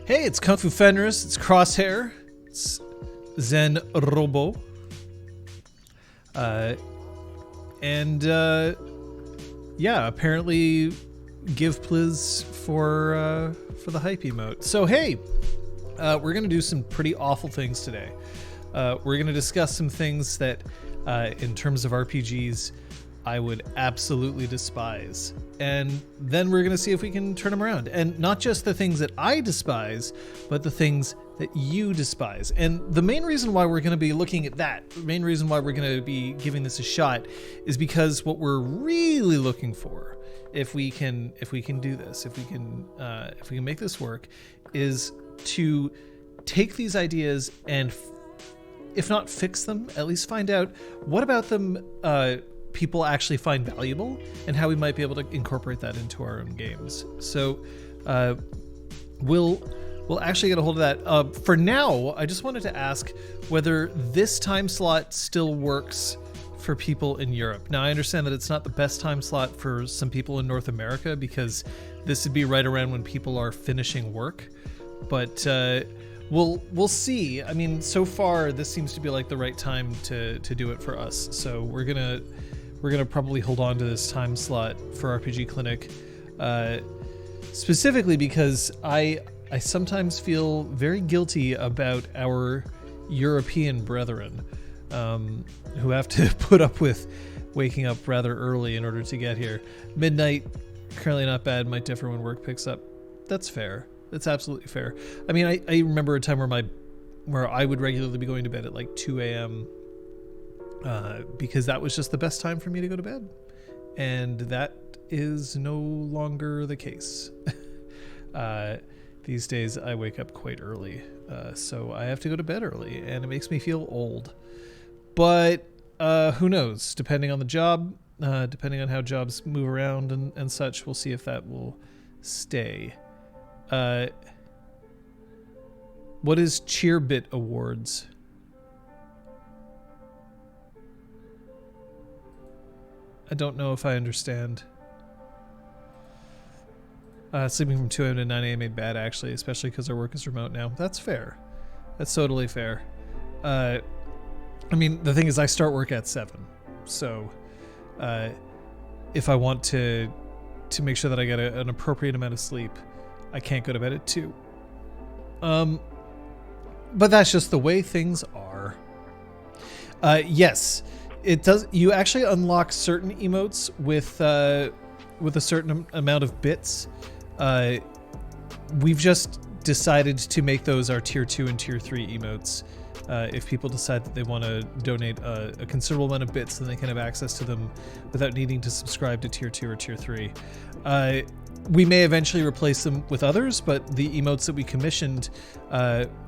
Hey, it's Kung Fu Fenris, it's Crosshair, it's Zen Robo. Yeah, apparently give Pliz for the hype emote. So hey, we're gonna do some pretty awful things today. We're gonna discuss some things that, in terms of RPGs, I would absolutely despise. And then we're gonna see if we can turn them around. And not just the things that I despise, but the things that you despise. And the main reason why we're gonna be looking at that, the main reason why we're gonna be giving this a shot, is because what we're really looking for, if we can do this, if we can make this work, is to take these ideas and, if not fix them, at least find out what about them people actually find valuable and how we might be able to incorporate that into our own games. So we'll actually get a hold of that. For now, I just wanted to ask whether this time slot still works for people in Europe. Now, I understand that it's not the best time slot for some people in North America because this would be right around when people are finishing work, but we'll see. I mean, so far this seems to be like the right time to do it for us. So we're gonna probably hold on to this time slot for RPG Clinic, specifically because I sometimes feel very guilty about our European brethren who have to put up with waking up rather early in order to get here. Midnight, currently not bad, might differ when work picks up. That's fair. That's absolutely fair. I mean, I remember a time where I would regularly be going to bed at like 2 a.m. Because that was just the best time for me to go to bed. And that is no longer the case. These days I wake up quite early, so I have to go to bed early, and it makes me feel old. But who knows? Depending on the job, depending on how jobs move around and such, we'll see if that will stay. What is Cheerbit Awards? I don't know if I understand. Sleeping from 2 a.m. to 9 a.m. made bad, actually, especially because our work is remote now. That's fair. That's totally fair. I mean, the thing is, I start work at 7. So if I want to make sure that I get an appropriate amount of sleep, I can't go to bed at 2. But that's just the way things are. Yes. It does. You actually unlock certain emotes with a certain amount of bits. We've just decided to make those our tier 2 and tier 3 emotes. If people decide that they want to donate a considerable amount of bits, then they can have access to them without needing to subscribe to tier 2 or tier 3. We may eventually replace them with others, but the emotes that we commissioned,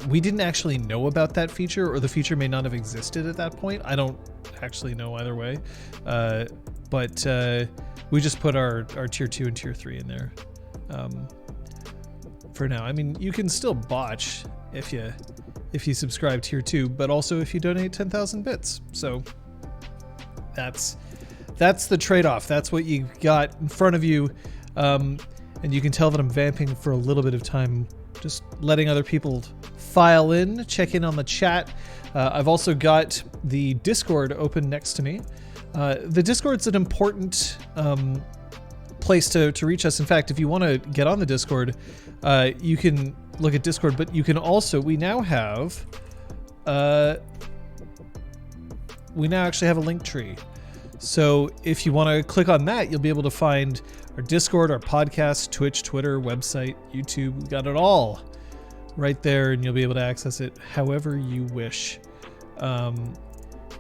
we didn't actually know about that feature, or the feature may not have existed at that point. I don't actually know either way. But we just put our tier 2 and tier 3 in there for now. I mean, you can still botch if you subscribe tier 2, but also if you donate 10,000 bits. So that's the trade-off. That's what you got in front of you. And you can tell that I'm vamping for a little bit of time, just letting other people file in, check in on the chat. I've also got the Discord open next to me. The Discord's an important place to reach us. In fact, if you want to get on the Discord, you can look at Discord, but you can also, we now actually have a link tree. So if you want to click on that, you'll be able to find our Discord, our podcast, Twitch, Twitter, website, YouTube. We got it all right there, and you'll be able to access it however you wish,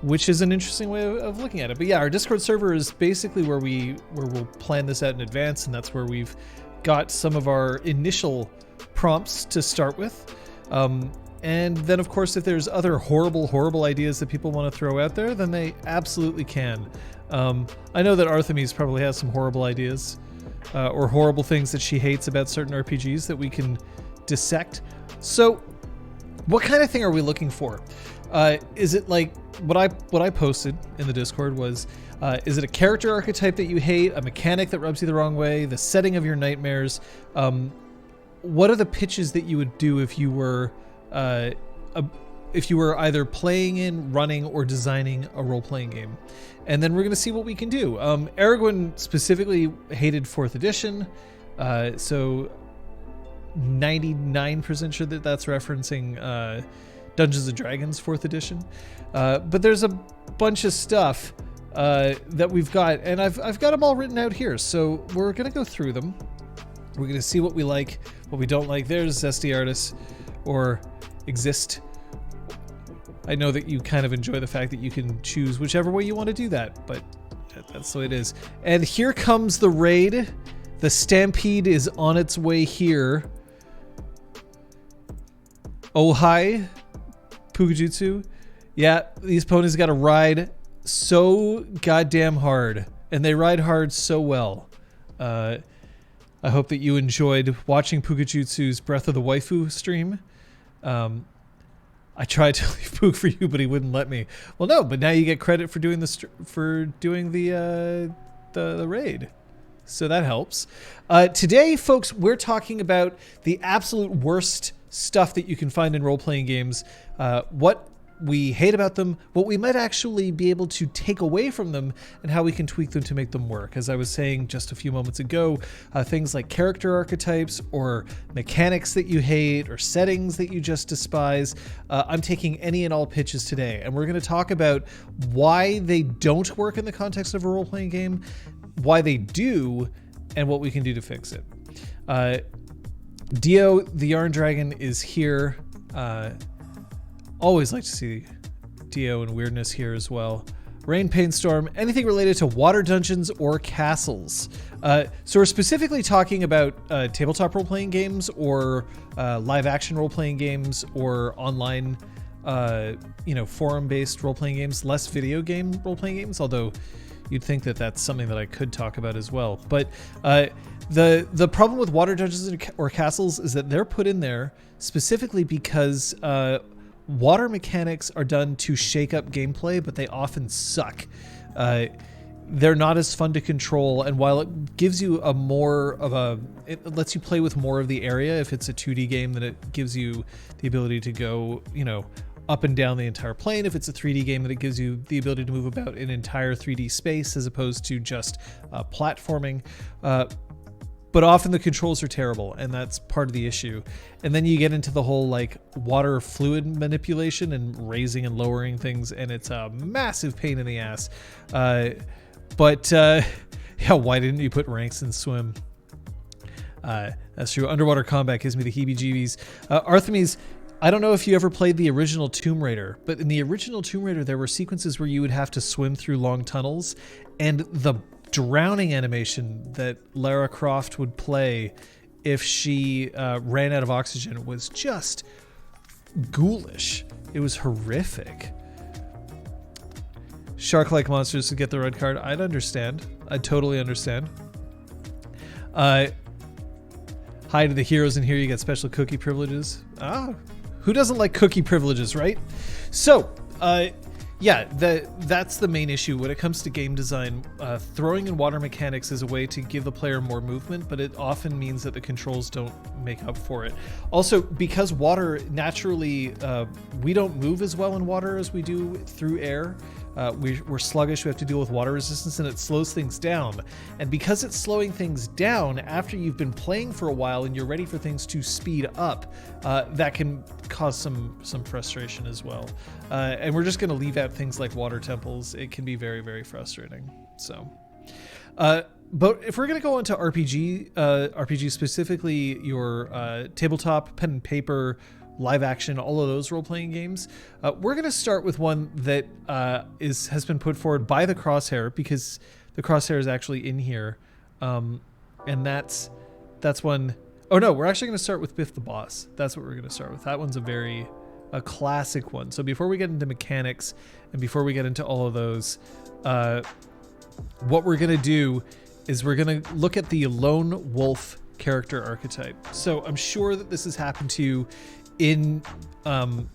which is an interesting way of looking at it. But yeah, our Discord server is basically where we'll plan this out in advance, and that's where we've got some of our initial prompts to start with. And then, of course, if there's other horrible ideas that people want to throw out there, then they absolutely can. I know that Artemis probably has some horrible ideas or horrible things that she hates about certain RPGs that we can dissect. So what kind of thing are we looking for? Is it like what I posted in the Discord was, is it a character archetype that you hate, a mechanic that rubs you the wrong way, the setting of your nightmares? what are the pitches that you would do if you were either playing in, running, or designing a role-playing game? And then we're going to see what we can do. Aragorn specifically hated 4th edition, so 99% sure that that's referencing Dungeons & Dragons 4th edition. But there's a bunch of stuff that we've got, and I've got them all written out here. So we're going to go through them. We're going to see what we like, what we don't like. There's SD Artist or Exist. I know that you kind of enjoy the fact that you can choose whichever way you want to do that, but that's the way it is. And here comes the raid. The Stampede is on its way here. Oh, hi, Pukajutsu. Yeah, these ponies got to ride so goddamn hard, and they ride hard so well. I hope that you enjoyed watching Pukajutsu's Breath of the Waifu stream. I tried to leave Pook for you, but he wouldn't let me. Well, no, but now you get credit for doing the raid, so that helps. Today, folks, we're talking about the absolute worst stuff that you can find in role-playing games. What we hate about them, what we might actually be able to take away from them, and how we can tweak them to make them work. As I was saying just a few moments ago, things like character archetypes or mechanics that you hate or settings that you just despise. I'm taking any and all pitches today, and we're going to talk about why they don't work in the context of a role-playing game, why they do, and what we can do to fix it. Dio, the Yarn Dragon, is here. Always like to see Dio and weirdness here as well. Rain, Pain, Storm, anything related to water dungeons or castles. So we're specifically talking about tabletop role-playing games or live-action role-playing games or online, forum-based role-playing games, less video game role-playing games, although you'd think that that's something that I could talk about as well. But the problem with water dungeons or castles is that they're put in there specifically because water mechanics are done to shake up gameplay, but they often suck. They're not as fun to control, and while it gives you it lets you play with more of the area if it's a 2D game, then it gives you the ability to go, up and down the entire plane. If it's a 3D game, then it gives you the ability to move about an entire 3D space as opposed to just platforming. But often the controls are terrible, and that's part of the issue. And then you get into the whole water fluid manipulation and raising and lowering things, and it's a massive pain in the ass. But why didn't you put ranks in swim? That's true. Underwater combat gives me the heebie-jeebies. Artemis, I don't know if you ever played the original Tomb Raider, but in the original Tomb Raider, there were sequences where you would have to swim through long tunnels, and the drowning animation that Lara Croft would play if she ran out of oxygen was just ghoulish. It was horrific. Shark-like monsters to get the red card. I'd understand. I'd totally understand. Hi to the heroes in here. You get special cookie privileges. Who doesn't like cookie privileges, right? So, that's the main issue when it comes to game design. Throwing in water mechanics is a way to give the player more movement, but it often means that the controls don't make up for it. Also, because water naturally, we don't move as well in water as we do through air. We're sluggish, we have to deal with water resistance, and it slows things down. And because it's slowing things down after you've been playing for a while and you're ready for things to speed up, that can cause some frustration as well. And we're just going to leave out things like water temples. It can be very, very frustrating. So, but if we're going to go into RPG specifically, your tabletop, pen and paper, live action, all of those role-playing games, we're going to start with one that has been put forward by the Crosshair, because the Crosshair is actually in here, and that's one. Oh no, we're actually going to start with Biff the Boss. That's what we're going to start with. That one's a classic one. So before we get into mechanics and before we get into all of those, what we're going to do is we're going to look at the lone wolf character archetype. So I'm sure that this has happened to you in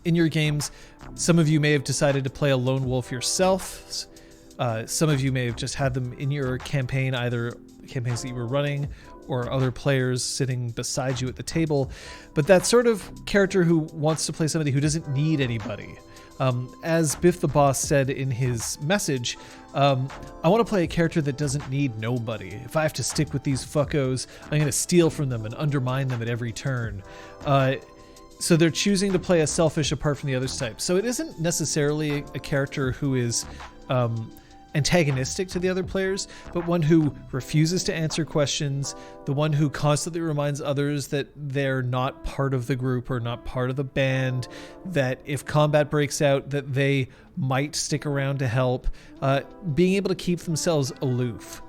your games. Some of you may have decided to play a lone wolf yourself. Some of you may have just had them in your campaign, either campaigns that you were running or other players sitting beside you at the table, but that sort of character who wants to play somebody who doesn't need anybody. As Biff the Boss said in his message, I want to play a character that doesn't need nobody. If I have to stick with these fuckos, I'm going to steal from them and undermine them at every turn. So they're choosing to play a selfish apart from the other type. So it isn't necessarily a character who is antagonistic to the other players, but one who refuses to answer questions, the one who constantly reminds others that they're not part of the group or not part of the band, that if combat breaks out, that they might stick around to help, being able to keep themselves aloof.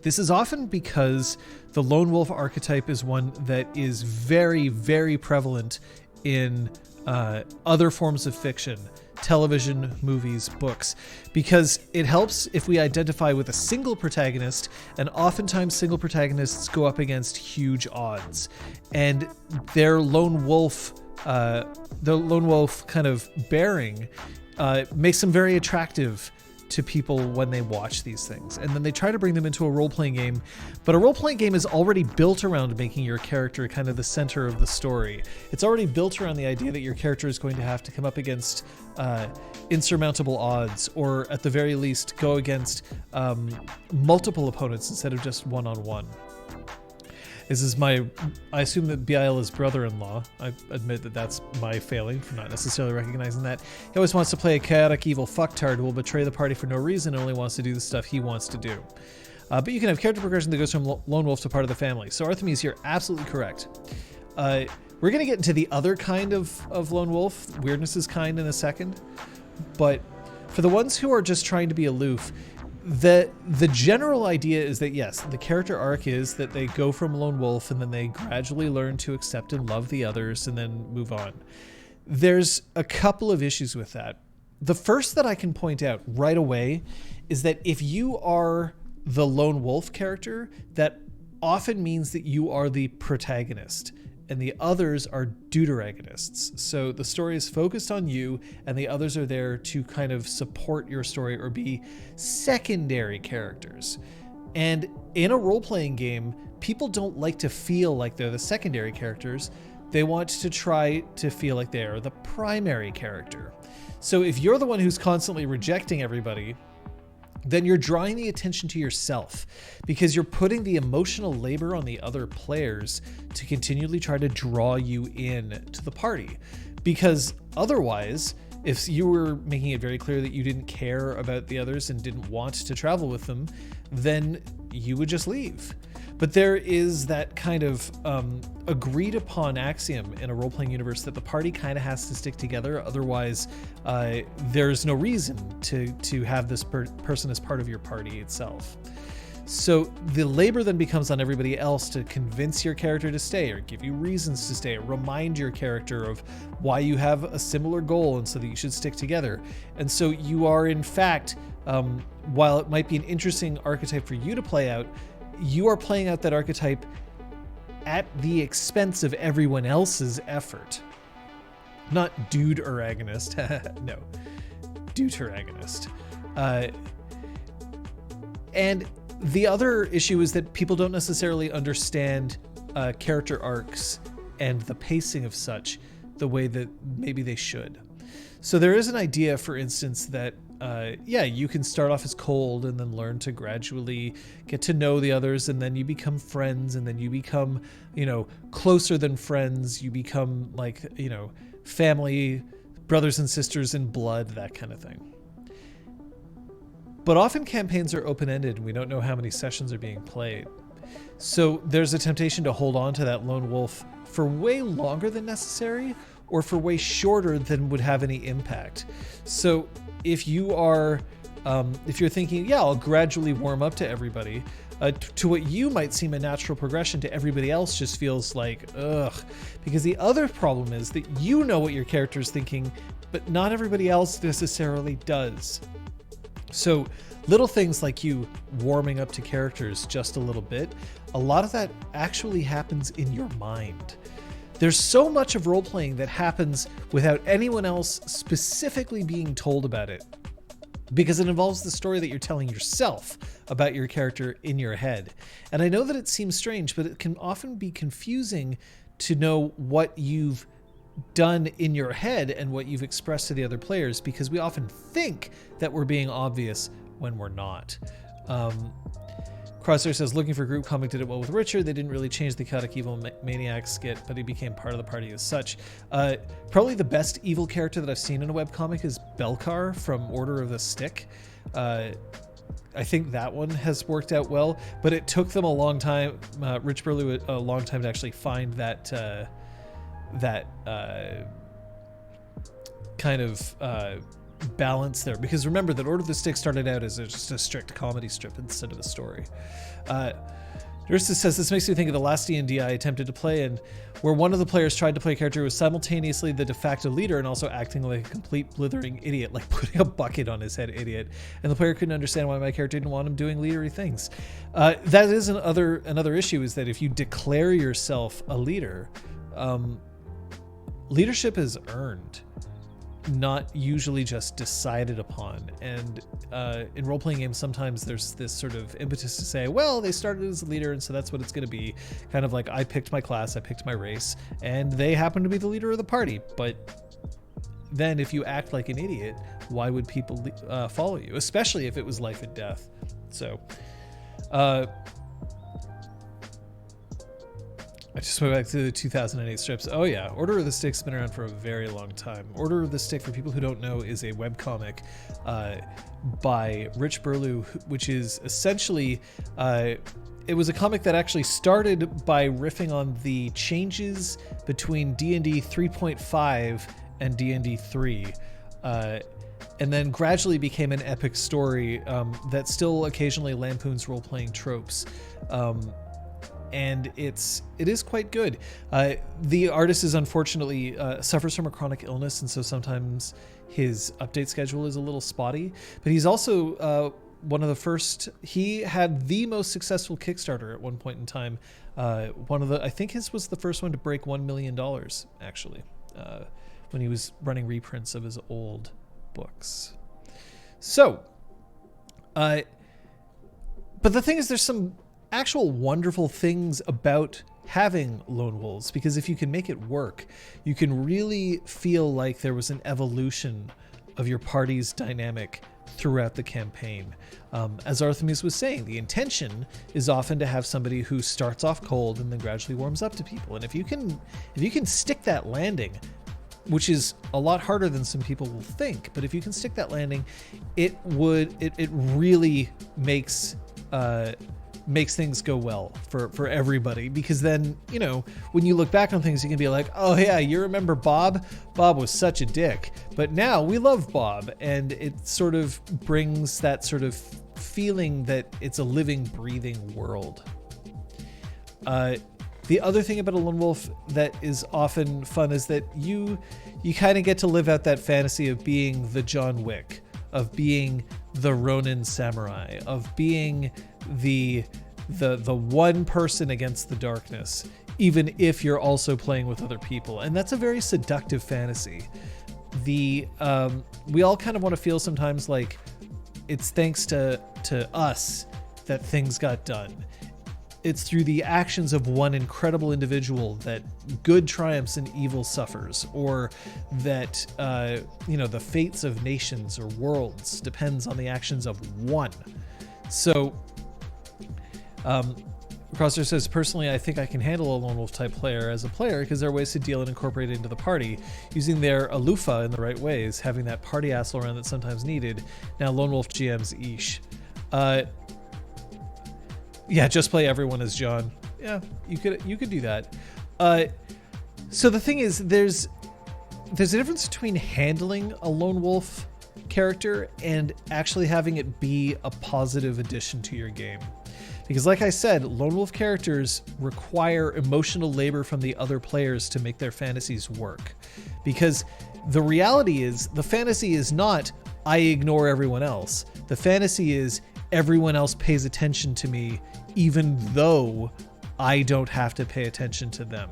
This is often because the lone wolf archetype is one that is very, very prevalent in other forms of fiction, television, movies, books, because it helps if we identify with a single protagonist, and oftentimes single protagonists go up against huge odds, and their lone wolf kind of bearing makes them very attractive to people when they watch these things. And then they try to bring them into a role-playing game, but a role-playing game is already built around making your character kind of the center of the story. It's already built around the idea that your character is going to have to come up against insurmountable odds, or at the very least go against multiple opponents instead of just one-on-one. This is I assume that Biel is brother-in-law. I admit that that's my failing for not necessarily recognizing that. He always wants to play a chaotic evil fucktard who will betray the party for no reason and only wants to do the stuff he wants to do. But you can have character progression that goes from lone wolf to part of the family. So Artemis, you're absolutely correct. We're going to get into the other kind of lone wolf, weirdness's kind, in a second. But for the ones who are just trying to be aloof, the general idea is that, yes, the character arc is that they go from lone wolf and then they gradually learn to accept and love the others and then move on. There's a couple of issues with that. The first that I can point out right away is that if you are the lone wolf character, that often means that you are the protagonist and the others are deuteragonists. So the story is focused on you and the others are there to kind of support your story or be secondary characters. And in a role-playing game, people don't like to feel like they're the secondary characters. They want to try to feel like they are the primary character. So if you're the one who's constantly rejecting everybody, then you're drawing the attention to yourself because you're putting the emotional labor on the other players to continually try to draw you in to the party. Because otherwise, if you were making it very clear that you didn't care about the others and didn't want to travel with them, then you would just leave. But there is that kind of agreed upon axiom in a role-playing universe that the party kind of has to stick together. Otherwise, there's no reason to have this person as part of your party itself. So the labor then becomes on everybody else to convince your character to stay or give you reasons to stay or remind your character of why you have a similar goal and so that you should stick together. And so you are, in fact, while it might be an interesting archetype for you to play out, you are playing out that archetype at the expense of everyone else's effort. Not dude-eragonist. No. Deuteragonist. And the other issue is that people don't necessarily understand character arcs and the pacing of such the way that maybe they should. So there is an idea, for instance, that you can start off as cold and then learn to gradually get to know the others, and then you become friends, and then you become, closer than friends. You become family, brothers and sisters in blood, that kind of thing. But often campaigns are open-ended and we don't know how many sessions are being played. So there's a temptation to hold on to that lone wolf for way longer than necessary or for way shorter than would have any impact. So if you are, if you're thinking, I'll gradually warm up to everybody, to what you might seem a natural progression to everybody else just feels like, ugh. Because the other problem is that you know what your character is thinking, but not everybody else necessarily does. So little things like you warming up to characters just a little bit, a lot of that actually happens in your mind. There's so much of role-playing that happens without anyone else specifically being told about it. because it involves the story that you're telling yourself about your character in your head. And I know that it seems strange, but it can often be confusing to know what you've done in your head and what you've expressed to the other players, because we often think that we're being obvious when we're not. Crosshair says, looking for group comic did it well with Richard. They didn't really change the chaotic evil maniac skit, but he became part of the party as such. Probably the best evil character that I've seen in a webcomic is Belcar from Order of the Stick. I think that one has worked out well, but it took them a long time, Rich Burlew, a long time to actually find that kind of balance there, because remember that Order of the Stick started out as just a strict comedy strip instead of a story. Dursa says, this makes me think of the last D&D I attempted to play, and where one of the players tried to play a character who was simultaneously the de facto leader and also acting like a complete blithering idiot, like putting a bucket on his head idiot, and the player couldn't understand why my character didn't want him doing leadery things. That is another issue, is that if you declare yourself a leader, leadership is earned, not usually just decided upon. And in role-playing games, sometimes there's this sort of impetus to say, well, they started as a leader, and so that's what it's going to be. Kind of like, I picked my class, I picked my race, and they happen to be the leader of the party. But then if you act like an idiot, why would people follow you? Especially if it was life and death. So I just went back to the 2008 strips. Oh yeah, Order of the Stick's been around for a very long time. Order of the Stick, for people who don't know, is a webcomic by Rich Burlew, which is essentially, it was a comic that actually started by riffing on the changes between D&D 3.5 and D&D 3. And then gradually became an epic story that still occasionally lampoons role-playing tropes. And it is quite good. The artist is unfortunately suffers from a chronic illness, and so sometimes his update schedule is a little spotty. But he's also one of the first. He had the most successful Kickstarter at one point in time. I think his was the first one to break $1 million actually, when he was running reprints of his old books. So, but the thing is, there's some actual wonderful things about having lone wolves, because if you can make it work, you can really feel like there was an evolution of your party's dynamic throughout the campaign. As Artemis was saying, the intention is often to have somebody who starts off cold and then gradually warms up to people. And if you can stick that landing, which is a lot harder than some people will think, but if you can stick that landing, it really makes things go well for everybody, because then, when you look back on things, you can be like, oh yeah, you remember Bob? Bob was such a dick, but now we love Bob, and it sort of brings that sort of feeling that it's a living, breathing world. The other thing about a lone wolf that is often fun is that you kind of get to live out that fantasy of being the John Wick, of being the Ronin samurai, of being the one person against the darkness, even if you're also playing with other people. And that's a very seductive fantasy. We all kind of want to feel sometimes like it's thanks to us that things got done. It's through the actions of one incredible individual that good triumphs and evil suffers, or that the fates of nations or worlds depends on the actions of one. So Crosshair says, personally, I think I can handle a lone wolf type player as a player, because there are ways to deal and incorporate it into the party using their alufa in the right ways, having that party asshole around that's sometimes needed. Now lone wolf GMs ish. Yeah, just play everyone as John. Yeah, you could do that. So the thing is, there's a difference between handling a lone wolf character and actually having it be a positive addition to your game. Because like I said, lone wolf characters require emotional labor from the other players to make their fantasies work. Because the reality is, the fantasy is not, I ignore everyone else. The fantasy is, everyone else pays attention to me, even though I don't have to pay attention to them.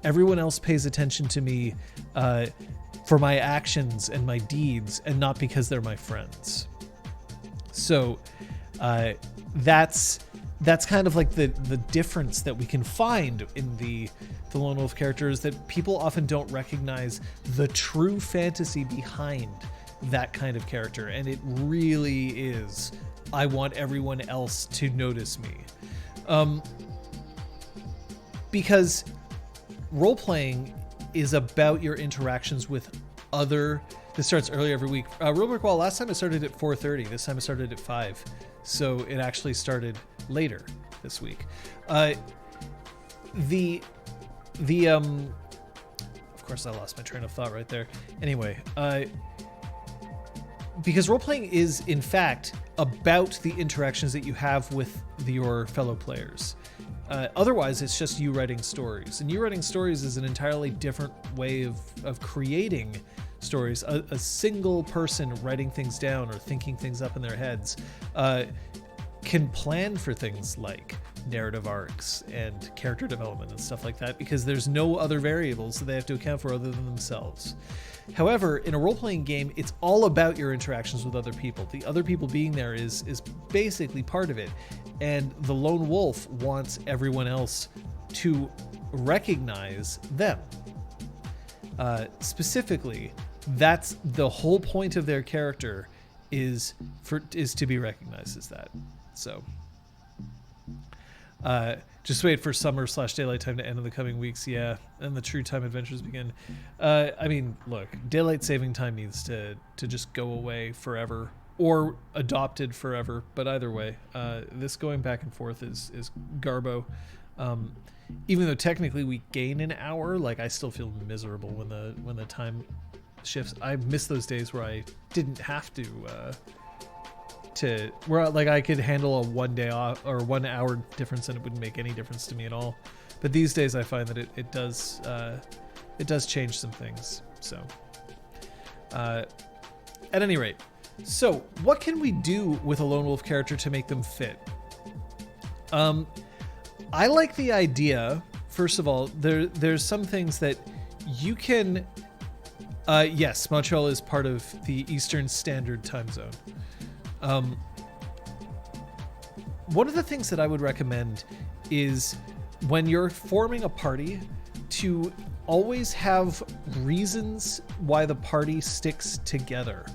Everyone else pays attention to me for my actions and my deeds, and not because they're my friends. So that's kind of like the difference that we can find in the lone wolf characters, that people often don't recognize the true fantasy behind that kind of character. And it really is, I want everyone else to notice me. Because role-playing is about your interactions with other... This starts early every week. Real quick, well, last time I started at 4:30. This time I started at 5. So it actually started later this week. Of course, I lost my train of thought right there. Anyway, because role-playing is, in fact, about the interactions that you have with your fellow players. Otherwise, it's just you writing stories. And you writing stories is an entirely different way of creating stories. A single person writing things down or thinking things up in their heads can plan for things like narrative arcs and character development and stuff like that, because there's no other variables that they have to account for other than themselves. However, in a role-playing game, it's all about your interactions with other people. The other people being there is basically part of it. And the lone wolf wants everyone else to recognize them. Specifically, that's the whole point of their character, is to be recognized as that. So just wait for summer/daylight time to end in the coming weeks. Yeah, and the true time adventures begin. I mean, look, daylight saving time needs to just go away forever, or adopted forever. But either way, this going back and forth is garbo. Even though technically we gain an hour, like, I still feel miserable when the time shifts. I miss those days where I didn't have to where, like, I could handle a 1 day off or 1 hour difference and it wouldn't make any difference to me at all. But these days I find that it does change some things. So at any rate, so what can we do with a lone wolf character to make them fit? I like the idea, first of all, there's some things that you can... yes, Montreal is part of the Eastern Standard Time Zone. One of the things that I would recommend is, when you're forming a party, to always have reasons why the party sticks together.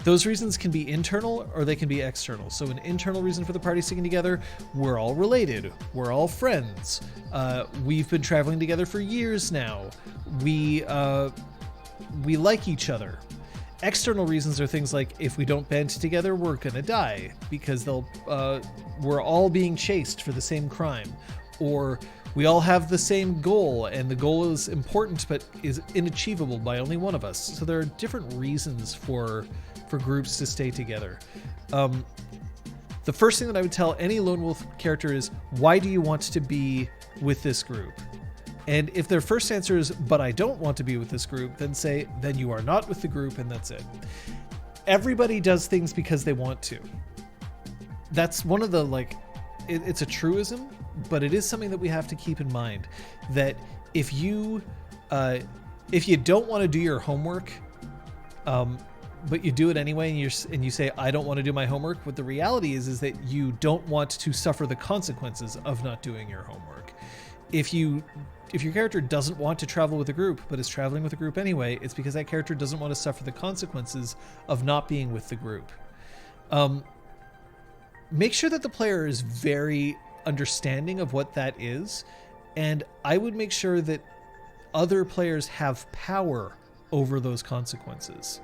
Those reasons can be internal or they can be external. So an internal reason for the party sticking together: we're all related, we're all friends, we've been traveling together for years now, we like each other. External reasons are things like, if we don't band together, we're gonna die because we're all being chased for the same crime, or we all have the same goal and the goal is important but is inachievable by only one of us. So there are different reasons for groups to stay together. The first thing that I would tell any lone wolf character is, why do you want to be with this group? And if their first answer is, but I don't want to be with this group, then say, then you are not with the group, and that's it. Everybody does things because they want to. That's one of the, like, it's a truism, but it is something that we have to keep in mind, that if you don't want to do your homework, but you do it anyway, and you say, I don't want to do my homework, what the reality is that you don't want to suffer the consequences of not doing your homework. If your character doesn't want to travel with a group but is traveling with a group anyway, it's because that character doesn't want to suffer the consequences of not being with the group. Make sure that the player is very understanding of what that is, and I would make sure that other players have power over those consequences.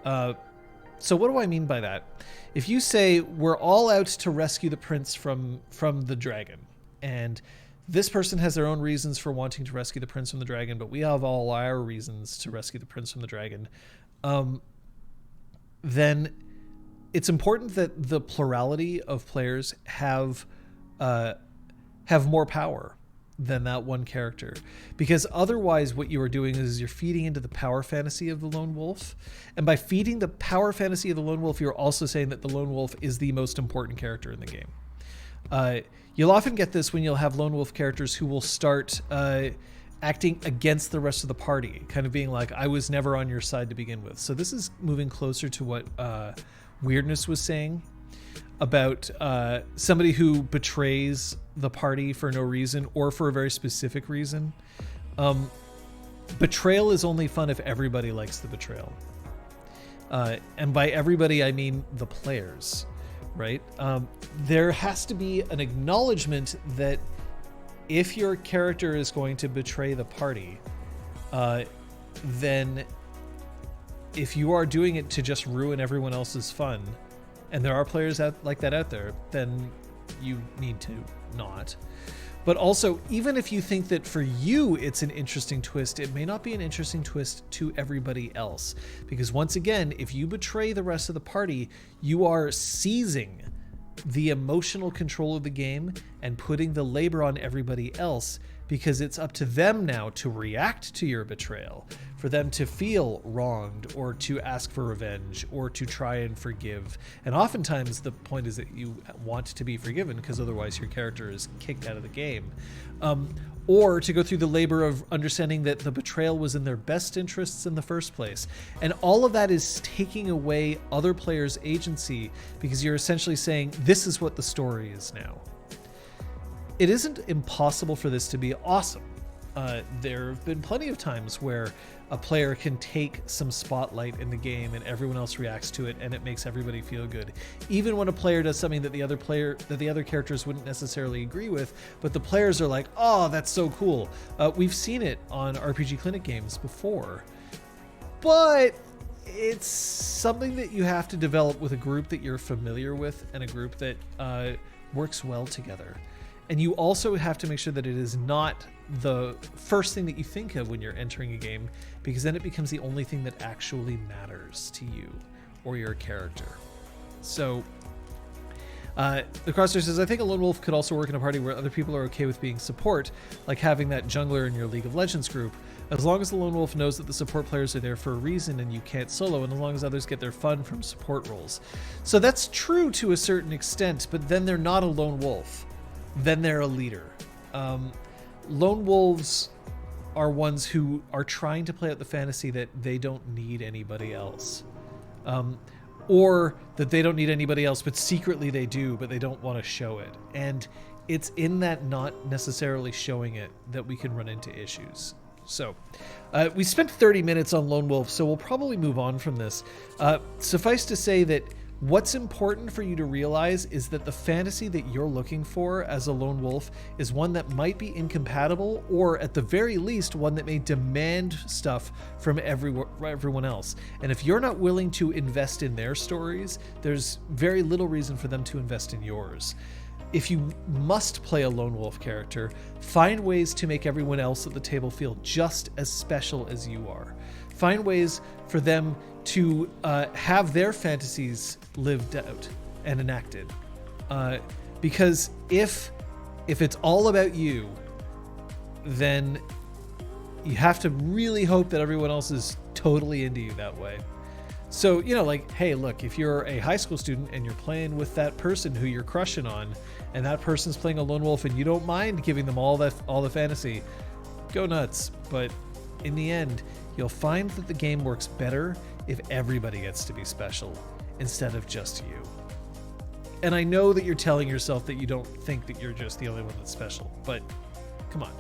So what do I mean by that? If you say, we're all out to rescue the prince from the dragon, and this person has their own reasons for wanting to rescue the prince from the dragon, but we have all our reasons to rescue the prince from the dragon, then it's important that the plurality of players have more power than that one character, because otherwise what you are doing is you're feeding into the power fantasy of the lone wolf, and by feeding the power fantasy of the lone wolf, you're also saying that the lone wolf is the most important character in the game. You'll often get this when you'll have lone wolf characters who will start acting against the rest of the party, kind of being like, I was never on your side to begin with. So this is moving closer to what Weirdness was saying. about somebody who betrays the party for no reason or for a very specific reason. Betrayal is only fun if everybody likes the betrayal. And by everybody, I mean the players, right? There has to be an acknowledgement that if your character is going to betray the party, then if you are doing it to just ruin everyone else's fun, and there are players like that out there, then you need to not. But also, even if you think that for you it's an interesting twist, it may not be an interesting twist to everybody else. Because once again, if you betray the rest of the party, you are seizing the emotional control of the game and putting the labor on everybody else, because it's up to them now to react to your betrayal, for them to feel wronged or to ask for revenge or to try and forgive. And oftentimes the point is that you want to be forgiven, because otherwise your character is kicked out of the game. Or to go through the labor of understanding that the betrayal was in their best interests in the first place. And all of that is taking away other players' agency, because you're essentially saying, this is what the story is now. It isn't impossible for this to be awesome. There have been plenty of times where a player can take some spotlight in the game and everyone else reacts to it and it makes everybody feel good. Even when a player does something that the other characters wouldn't necessarily agree with, but the players are like, oh, that's so cool. We've seen it on RPGClinic games before, but it's something that you have to develop with a group that you're familiar with and a group that works well together. And you also have to make sure that it is not the first thing that you think of when you're entering a game, because then it becomes the only thing that actually matters to you or your character. So the Crosshair says, I think a lone wolf could also work in a party where other people are okay with being support, like having that jungler in your League of Legends group, as long as the lone wolf knows that the support players are there for a reason and you can't solo, and as long as others get their fun from support roles. So that's true to a certain extent, but then they're not a lone wolf. Then they're a leader. Lone wolves are ones who are trying to play out the fantasy that they don't need anybody else. Or that they don't need anybody else, but secretly they do, but they don't want to show it. And it's in that not necessarily showing it that we can run into issues. So we spent 30 minutes on lone wolf, so we'll probably move on from this. Suffice to say that what's important for you to realize is that the fantasy that you're looking for as a lone wolf is one that might be incompatible, or at the very least one that may demand stuff from everyone else. And if you're not willing to invest in their stories, there's very little reason for them to invest in yours. If you must play a lone wolf character, find ways to make everyone else at the table feel just as special as you are. Find ways for them to have their fantasies lived out and enacted. Because if it's all about you, then you have to really hope that everyone else is totally into you that way. So, like, hey, look, if you're a high school student and you're playing with that person who you're crushing on, and that person's playing a lone wolf and you don't mind giving them all the fantasy, go nuts. But in the end, you'll find that the game works better if everybody gets to be special instead of just you. And I know that you're telling yourself that you don't think that you're just the only one that's special, but come on,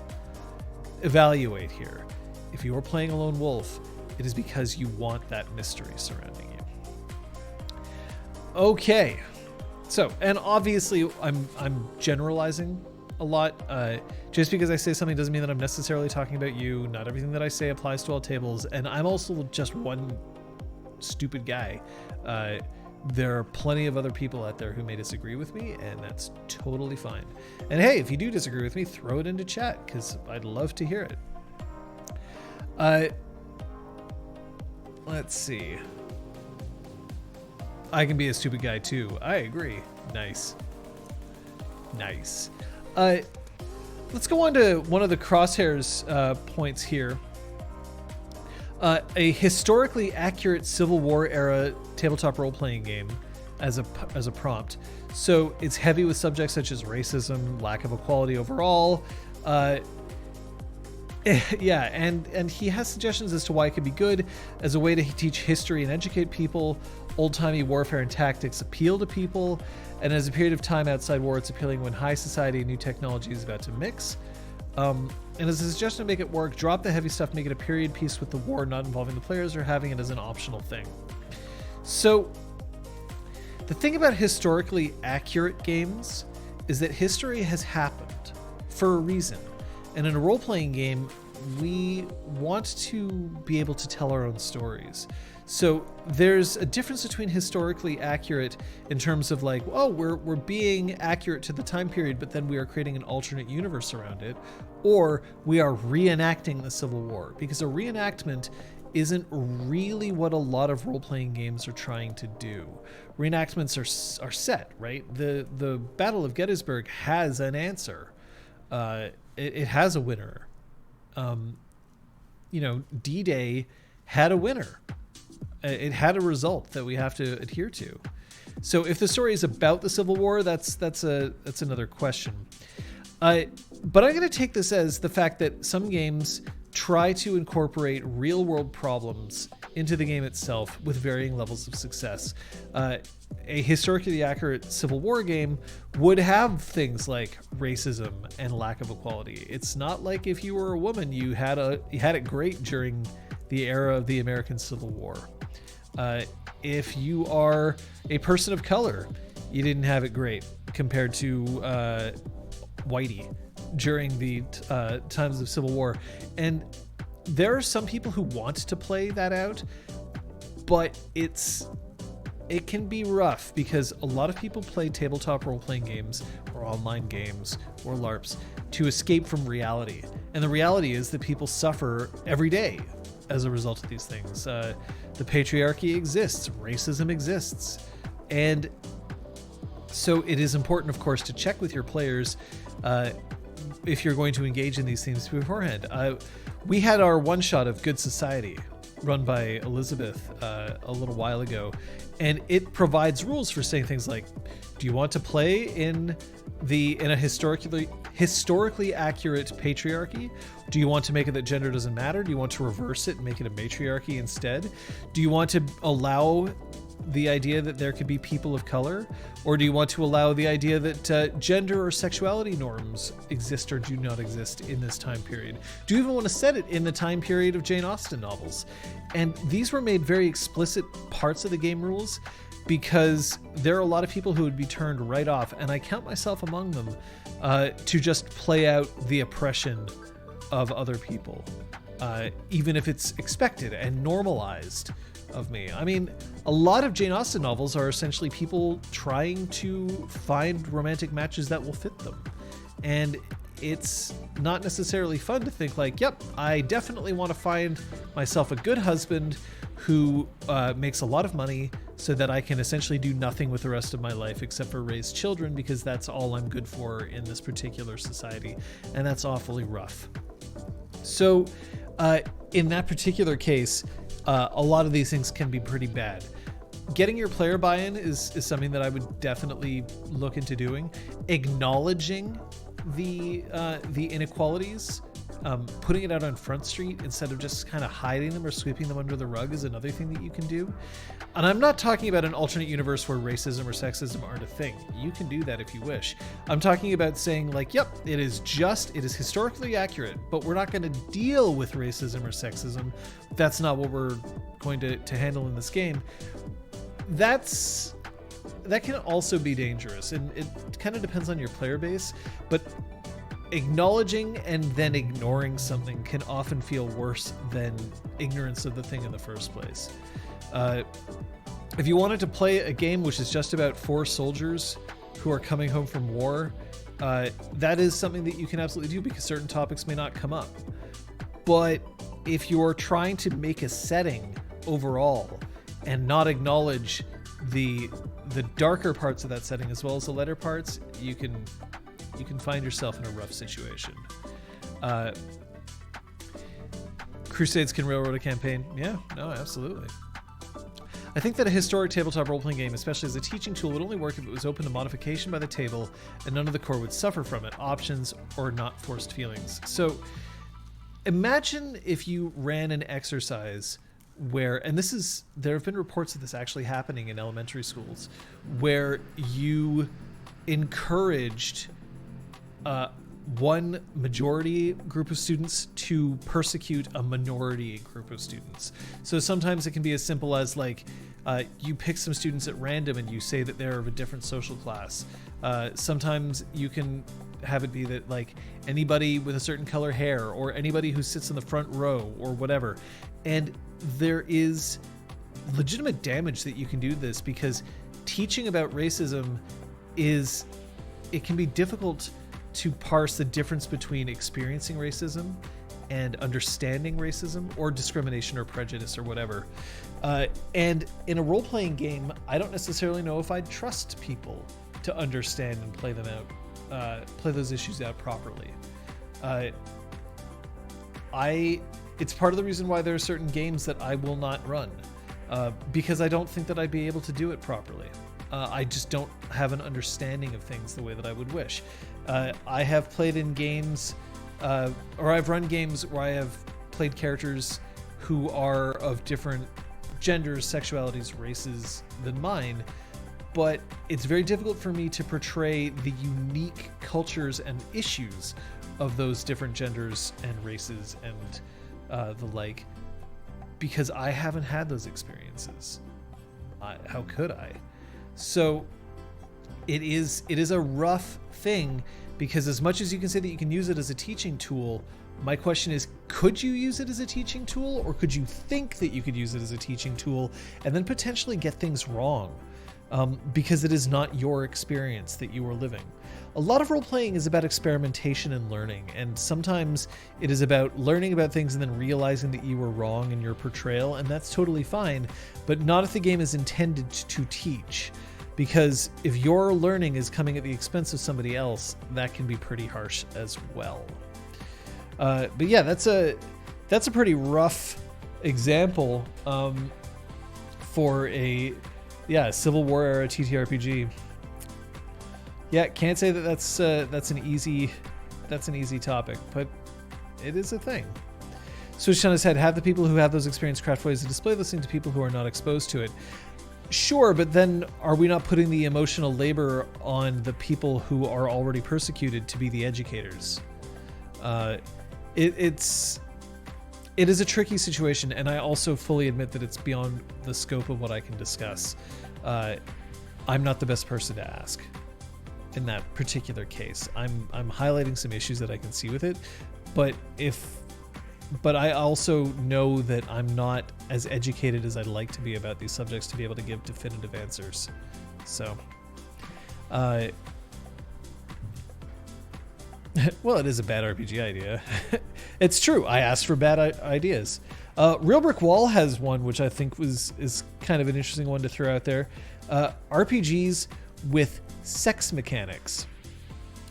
evaluate here. If you're playing a lone wolf, it is because you want that mystery surrounding you. Okay, so, and obviously I'm generalizing a lot. Just because I say something doesn't mean that I'm necessarily talking about you. Not everything that I say applies to all tables, and I'm also just one stupid guy. There are plenty of other people out there who may disagree with me, and that's totally fine. And hey, if you do disagree with me, throw it into chat, because I'd love to hear it. Let's see. I can be a stupid guy too. I agree. Nice. Let's go on to one of the Crosshairs points here. A historically accurate Civil War era tabletop role-playing game as a prompt. So it's heavy with subjects such as racism, lack of equality overall, Yeah, and he has suggestions as to why it could be good as a way to teach history and educate people. Old-timey warfare and tactics appeal to people, and as a period of time outside war, it's appealing when high society and new technology is about to mix. And as a suggestion to make it work, drop the heavy stuff, make it a period piece with the war not involving the players, or having it as an optional thing. So the thing about historically accurate games is that history has happened for a reason. And in a role-playing game, we want to be able to tell our own stories. So there's a difference between historically accurate in terms of like, oh, we're being accurate to the time period, but then we are creating an alternate universe around it, or we are reenacting the Civil War, because a reenactment isn't really what a lot of role-playing games are trying to do. Reenactments are set, right? The Battle of Gettysburg has an answer. It has a winner. D-Day had a winner. It had a result that we have to adhere to. So if the story is about the Civil War, that's another question. But I'm going to take this as the fact that some games try to incorporate real-world problems into the game itself with varying levels of success. A historically accurate Civil War game would have things like racism and lack of equality. It's not like if you were a woman, you had it great during the era of the American Civil War. If you are a person of color, you didn't have it great compared to whitey during the times of Civil War. And there are some people who want to play that out, but it can be rough because a lot of people play tabletop role-playing games or online games or LARPs to escape from reality. And the reality is that people suffer every day as a result of these things. The patriarchy exists, racism exists. And so it is important, of course, to check with your players if you're going to engage in these themes beforehand. We had our one-shot of Good Society run by Elizabeth a little while ago, and it provides rules for saying things like, do you want to play in a historically accurate patriarchy? Do you want to make it that gender doesn't matter? Do you want to reverse it and make it a matriarchy instead? Do you want to allow the idea that there could be people of color? Or do you want to allow the idea that gender or sexuality norms exist or do not exist in this time period? Do you even want to set it in the time period of Jane Austen novels? And these were made very explicit parts of the game rules because there are a lot of people who would be turned right off, and I count myself among them, to just play out the oppression of other people, even if it's expected and normalized of me. I mean, a lot of Jane Austen novels are essentially people trying to find romantic matches that will fit them. And it's not necessarily fun to think like, yep, I definitely want to find myself a good husband who makes a lot of money so that I can essentially do nothing with the rest of my life except for raise children, because that's all I'm good for in this particular society. And that's awfully rough. So in that particular case, a lot of these things can be pretty bad. Getting your player buy-in is something that I would definitely look into doing. Acknowledging the inequalities, putting it out on Front Street instead of just kind of hiding them or sweeping them under the rug is another thing that you can do. And I'm not talking about an alternate universe where racism or sexism aren't a thing. You can do that if you wish. I'm talking about saying like, yep, it is historically accurate, but we're not going to deal with racism or sexism. That's not what we're going to handle in this game. That can also be dangerous, and it kind of depends on your player base, but acknowledging and then ignoring something can often feel worse than ignorance of the thing in the first place. If you wanted to play a game which is just about 4 soldiers who are coming home from war, that is something that you can absolutely do because certain topics may not come up. But if you're trying to make a setting overall and not acknowledge the darker parts of that setting as well as the lighter parts, you can find yourself in a rough situation. Crusades can railroad a campaign. Yeah, no, absolutely. I think that a historic tabletop role-playing game, especially as a teaching tool, would only work if it was open to modification by the table and none of the core would suffer from it, options or not forced feelings. So imagine if you ran an exercise where, and there have been reports of this actually happening in elementary schools, where you encouraged one majority group of students to persecute a minority group of students. So sometimes it can be as simple as like, you pick some students at random and you say that they're of a different social class. Sometimes you can have it be that like anybody with a certain color hair or anybody who sits in the front row or whatever. And there is legitimate damage that you can do this, because teaching about racism it can be difficult to parse the difference between experiencing racism and understanding racism or discrimination or prejudice or whatever. And in a role-playing game, I don't necessarily know if I'd trust people to understand and play them out, play those issues out properly. It's part of the reason why there are certain games that I will not run, because I don't think that I'd be able to do it properly. I just don't have an understanding of things the way that I would wish. I have played in games, or I've run games where I have played characters who are of different genders, sexualities, races than mine, but it's very difficult for me to portray the unique cultures and issues of those different genders and races and the like, because I haven't had those experiences. How could I? So it is a rough thing, because as much as you can say that you can use it as a teaching tool, my question is, could you use it as a teaching tool, or could you think that you could use it as a teaching tool and then potentially get things wrong? Because it is not your experience that you are living. A lot of role-playing is about experimentation and learning, and sometimes it is about learning about things and then realizing that you were wrong in your portrayal, and that's totally fine, but not if the game is intended to teach. Because if your learning is coming at the expense of somebody else, that can be pretty harsh as well. But yeah, that's a pretty rough example for a Civil War era TTRPG. Yeah, can't say that that's an easy topic, but it is a thing. Switched on his head, have the people who have those experiences craft ways to display those things to people who are not exposed to it. Sure, but then are we not putting the emotional labor on the people who are already persecuted to be the educators? It is a tricky situation, and I also fully admit that it's beyond the scope of what I can discuss. I'm not the best person to ask in that particular case. I'm highlighting some issues that I can see with it, but I also know that I'm not as educated as I'd like to be about these subjects to be able to give definitive answers. So, well, it is a bad RPG idea. It's true. I asked for bad ideas. Real Brick Wall has one, which I think is kind of an interesting one to throw out there. RPGs with sex mechanics.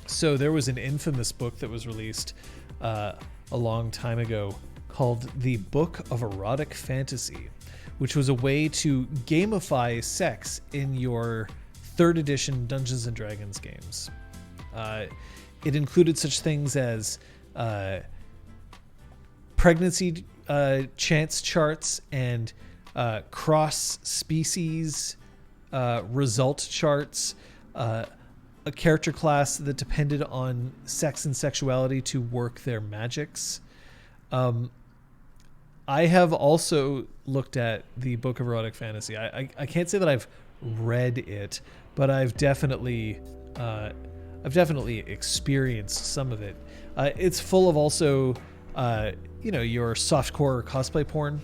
So there was an infamous book that was released a long time ago called The Book of Erotic Fantasy, which was a way to gamify sex in your 3rd edition Dungeons and Dragons games. It included such things as pregnancy chance charts and cross-species result charts, a character class that depended on sex and sexuality to work their magics. I have also looked at the Book of Erotic Fantasy. I can't say that I've read it, but I've definitely experienced some of it. It's full of also, your softcore cosplay porn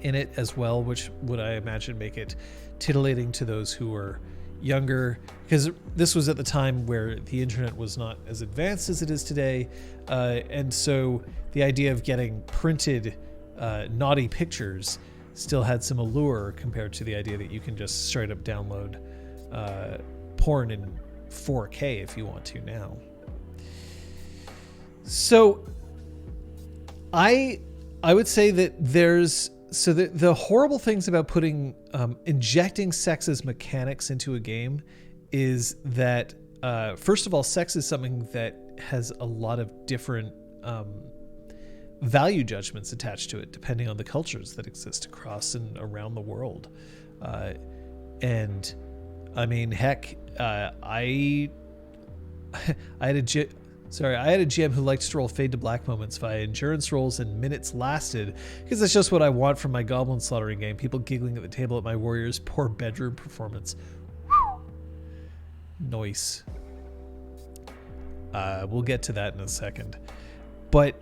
in it as well, which would, I imagine, make it titillating to those who are younger, because this was at the time where the internet was not as advanced as it is today, and so the idea of getting printed naughty pictures still had some allure compared to the idea that you can just straight up download porn in 4K if you want to now. So I would say that the horrible things about putting injecting sex as mechanics into a game is that first of all, sex is something that has a lot of different value judgments attached to it, depending on the cultures that exist across and around the world. And I mean, heck, I had a GM who liked to roll fade to black moments via endurance rolls and minutes lasted, because that's just what I want from my goblin slaughtering game. People giggling at the table at my warrior's poor bedroom performance. Nice. We'll get to that in a second. But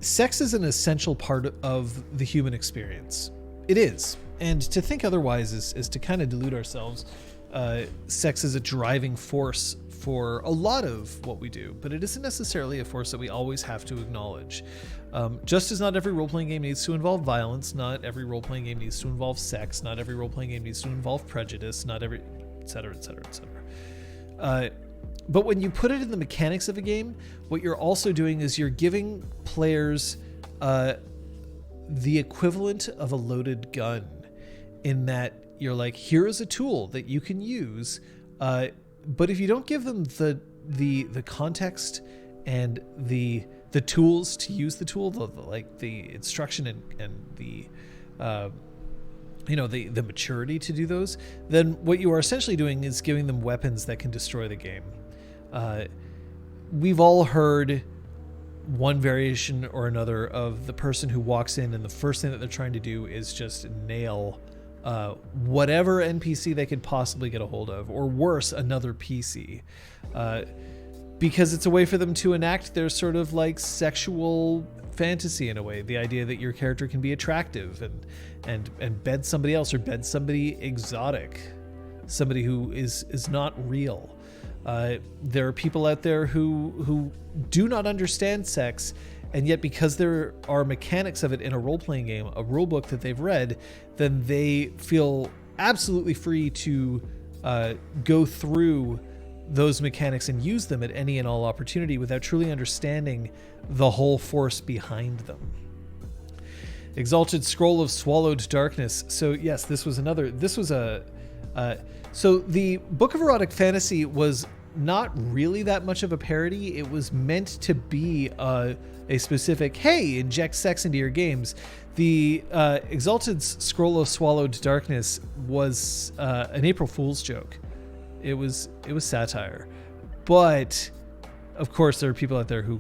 sex is an essential part of the human experience. It is. And to think otherwise is to kind of delude ourselves. Sex is a driving force for a lot of what we do, but it isn't necessarily a force that we always have to acknowledge. Just as not every role-playing game needs to involve violence, not every role-playing game needs to involve sex, not every role-playing game needs to involve prejudice, not every, et cetera, et cetera, et cetera. But when you put it in the mechanics of a game, what you're also doing is you're giving players the equivalent of a loaded gun, in that you're like, here is a tool that you can use, but if you don't give them the context and the tools to use the tool, the instruction and the the maturity to do those, then what you are essentially doing is giving them weapons that can destroy the game. We've all heard one variation or another of the person who walks in and the first thing that they're trying to do is just nail whatever NPC they could possibly get a hold of, or worse, another PC, because it's a way for them to enact their sort of like sexual fantasy in a way. The idea that your character can be attractive and bed somebody else, or bed somebody exotic, somebody who is not real. There are people out there who do not understand sex, and yet because there are mechanics of it in a role-playing game, a rule book that they've read, then they feel absolutely free to go through those mechanics and use them at any and all opportunity without truly understanding the whole force behind them. Exalted Scroll of Swallowed Darkness. So yes, so the Book of Erotic Fantasy was not really that much of a parody. It was meant to be a specific, hey, inject sex into your games. The Exalted Scroll of Swallowed Darkness was an April Fool's joke. It was satire. But of course there are people out there who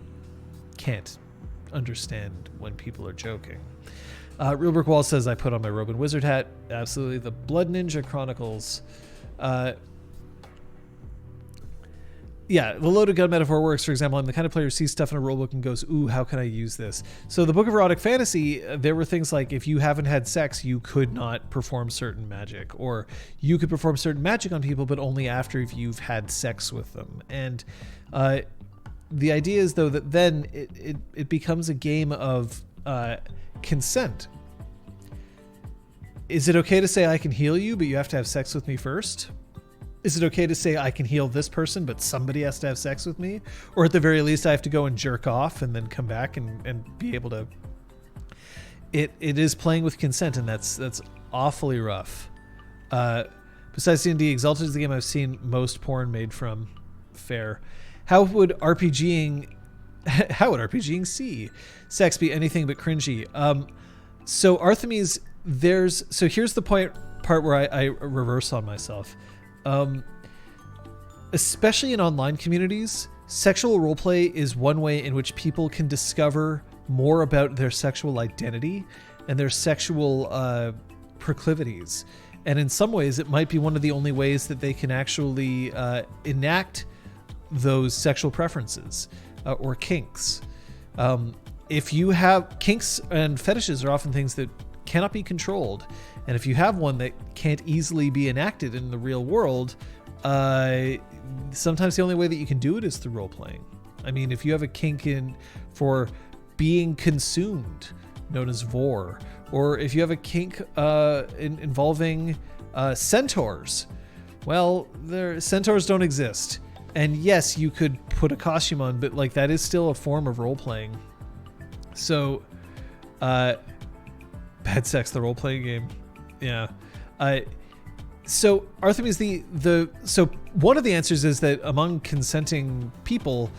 can't understand when people are joking. Real Brick Wall says, I put on my robe and wizard hat. Absolutely. The Blood Ninja Chronicles. Yeah, the loaded gun metaphor works. For example, I'm the kind of player who sees stuff in a rulebook and goes, ooh, how can I use this? So the Book of Erotic Fantasy, there were things like, if you haven't had sex, you could not perform certain magic, or you could perform certain magic on people, but only after if you've had sex with them. And the idea is, though, that then it becomes a game of consent. Is it okay to say I can heal you, but you have to have sex with me first? Is it okay to say I can heal this person, but somebody has to have sex with me? Or at the very least, I have to go and jerk off and then come back and be able to... It is playing with consent, and that's awfully rough. Besides D&D, Exalted is the game I've seen most porn made from. Fair. How would RPGing see sex be anything but cringy? So Artemis, here's the part where I reverse on myself. Especially in online communities, sexual roleplay is one way in which people can discover more about their sexual identity and their sexual proclivities. And in some ways, it might be one of the only ways that they can actually enact those sexual preferences or kinks. If you have kinks and fetishes are often things that cannot be controlled. And if you have one that can't easily be enacted in the real world, sometimes the only way that you can do it is through role-playing. I mean, if you have a kink for being consumed, known as vor, or if you have a kink involving centaurs, well, centaurs don't exist. And yes, you could put a costume on, but like that is still a form of role-playing. So, Bad Sex, the role-playing game. Yeah. So Artemis, so one of the answers is that among consenting people,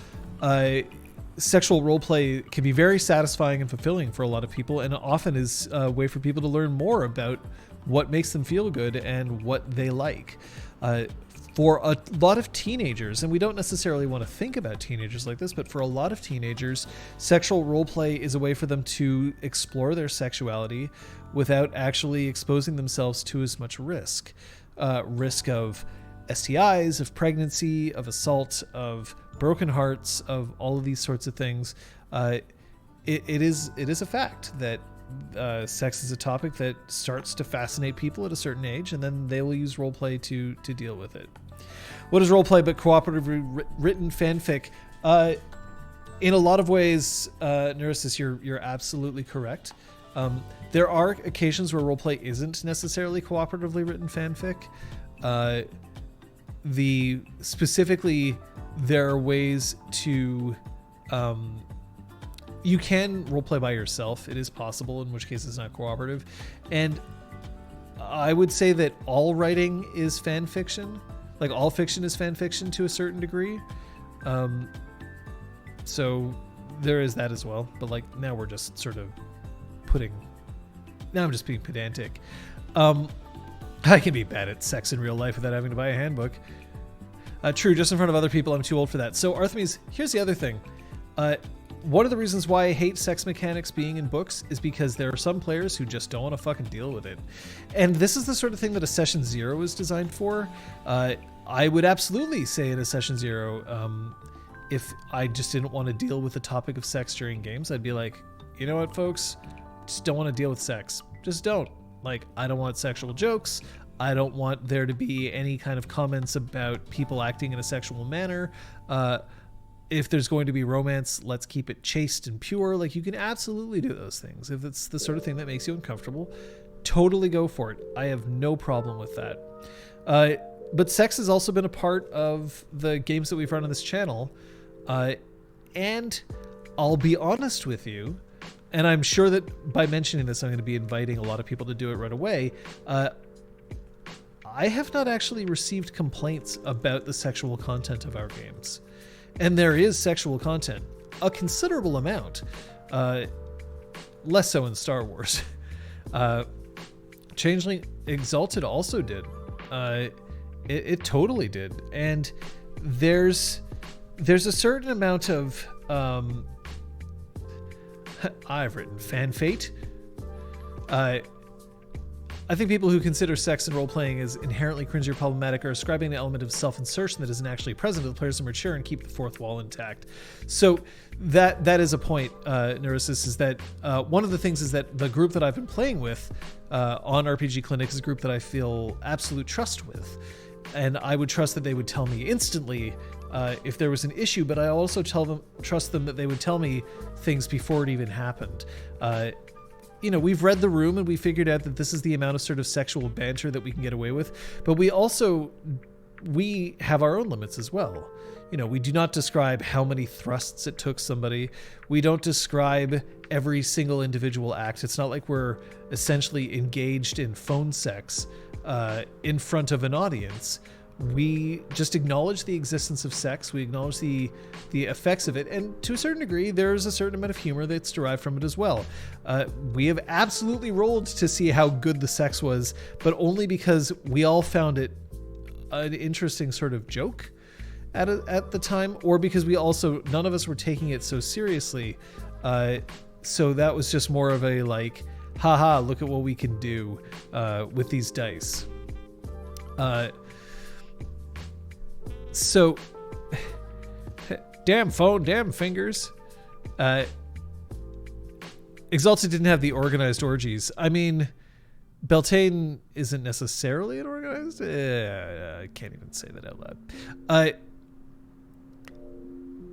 sexual roleplay can be very satisfying and fulfilling for a lot of people, and often is a way for people to learn more about what makes them feel good and what they like. For a lot of teenagers, and we don't necessarily want to think about teenagers like this, but for a lot of teenagers, sexual roleplay is a way for them to explore their sexuality without actually exposing themselves to as much risk. Risk of STIs, of pregnancy, of assault, of broken hearts, of all of these sorts of things. It is a fact that sex is a topic that starts to fascinate people at a certain age, and then they will use roleplay to deal with it. What is roleplay but cooperatively written fanfic? In a lot of ways, Neurosis, you're absolutely correct. There are occasions where roleplay isn't necessarily cooperatively written fanfic. Specifically, there are ways to you can roleplay by yourself. It is possible, in which case it's not cooperative. And I would say that all writing is fan fiction. Like, all fiction is fan fiction to a certain degree. So there is that as well. But like, now we're just sort of now I'm just being pedantic. I can be bad at sex in real life without having to buy a handbook. True, just in front of other people, I'm too old for that. So Artemis, here's the other thing. One of the reasons why I hate sex mechanics being in books is because there are some players who just don't want to fucking deal with it. And this is the sort of thing that a Session Zero is designed for. I would absolutely say in a Session Zero, if I just didn't want to deal with the topic of sex during games, I'd be like, you know what, folks? Just don't want to deal with sex. Just don't. Like, I don't want sexual jokes. I don't want there to be any kind of comments about people acting in a sexual manner. If there's going to be romance, let's keep it chaste and pure. Like, you can absolutely do those things. If it's the sort of thing that makes you uncomfortable, totally go for it. I have no problem with that. But sex has also been a part of the games that we've run on this channel. And I'll be honest with you, and I'm sure that by mentioning this, I'm going to be inviting a lot of people to do it right away. I have not actually received complaints about the sexual content of our games. And there is sexual content, a considerable amount. Less so in Star Wars. Changeling Exalted also did. It totally did. And there's a certain amount of I've written fan fate. I think people who consider sex and role-playing as inherently cringy or problematic are ascribing an element of self-insertion that isn't actually present to the players to mature and keep the fourth wall intact. So that is a point, Neurosis, is that one of the things is that the group that I've been playing with on RPGClinic is a group that I feel absolute trust with. And I would trust that they would tell me instantly if there was an issue, but I also trust them that they would tell me things before it even happened. We've read the room and we figured out that this is the amount of sort of sexual banter that we can get away with, but we have our own limits as well. We do not describe how many thrusts it took somebody. We don't describe every single individual act. It's not like we're essentially engaged in phone sex in front of an audience. We just acknowledge the existence of sex. We acknowledge the effects of it. And to a certain degree, there's a certain amount of humor that's derived from it as well. We have absolutely rolled to see how good the sex was, but only because we all found it an interesting sort of joke at the time, or because none of us were taking it so seriously. So that was just more of a like, haha, look at what we can do with these dice. So, damn phone, damn fingers. Exalted didn't have the organized orgies. I mean, Beltane isn't necessarily an organized... I can't even say that out loud.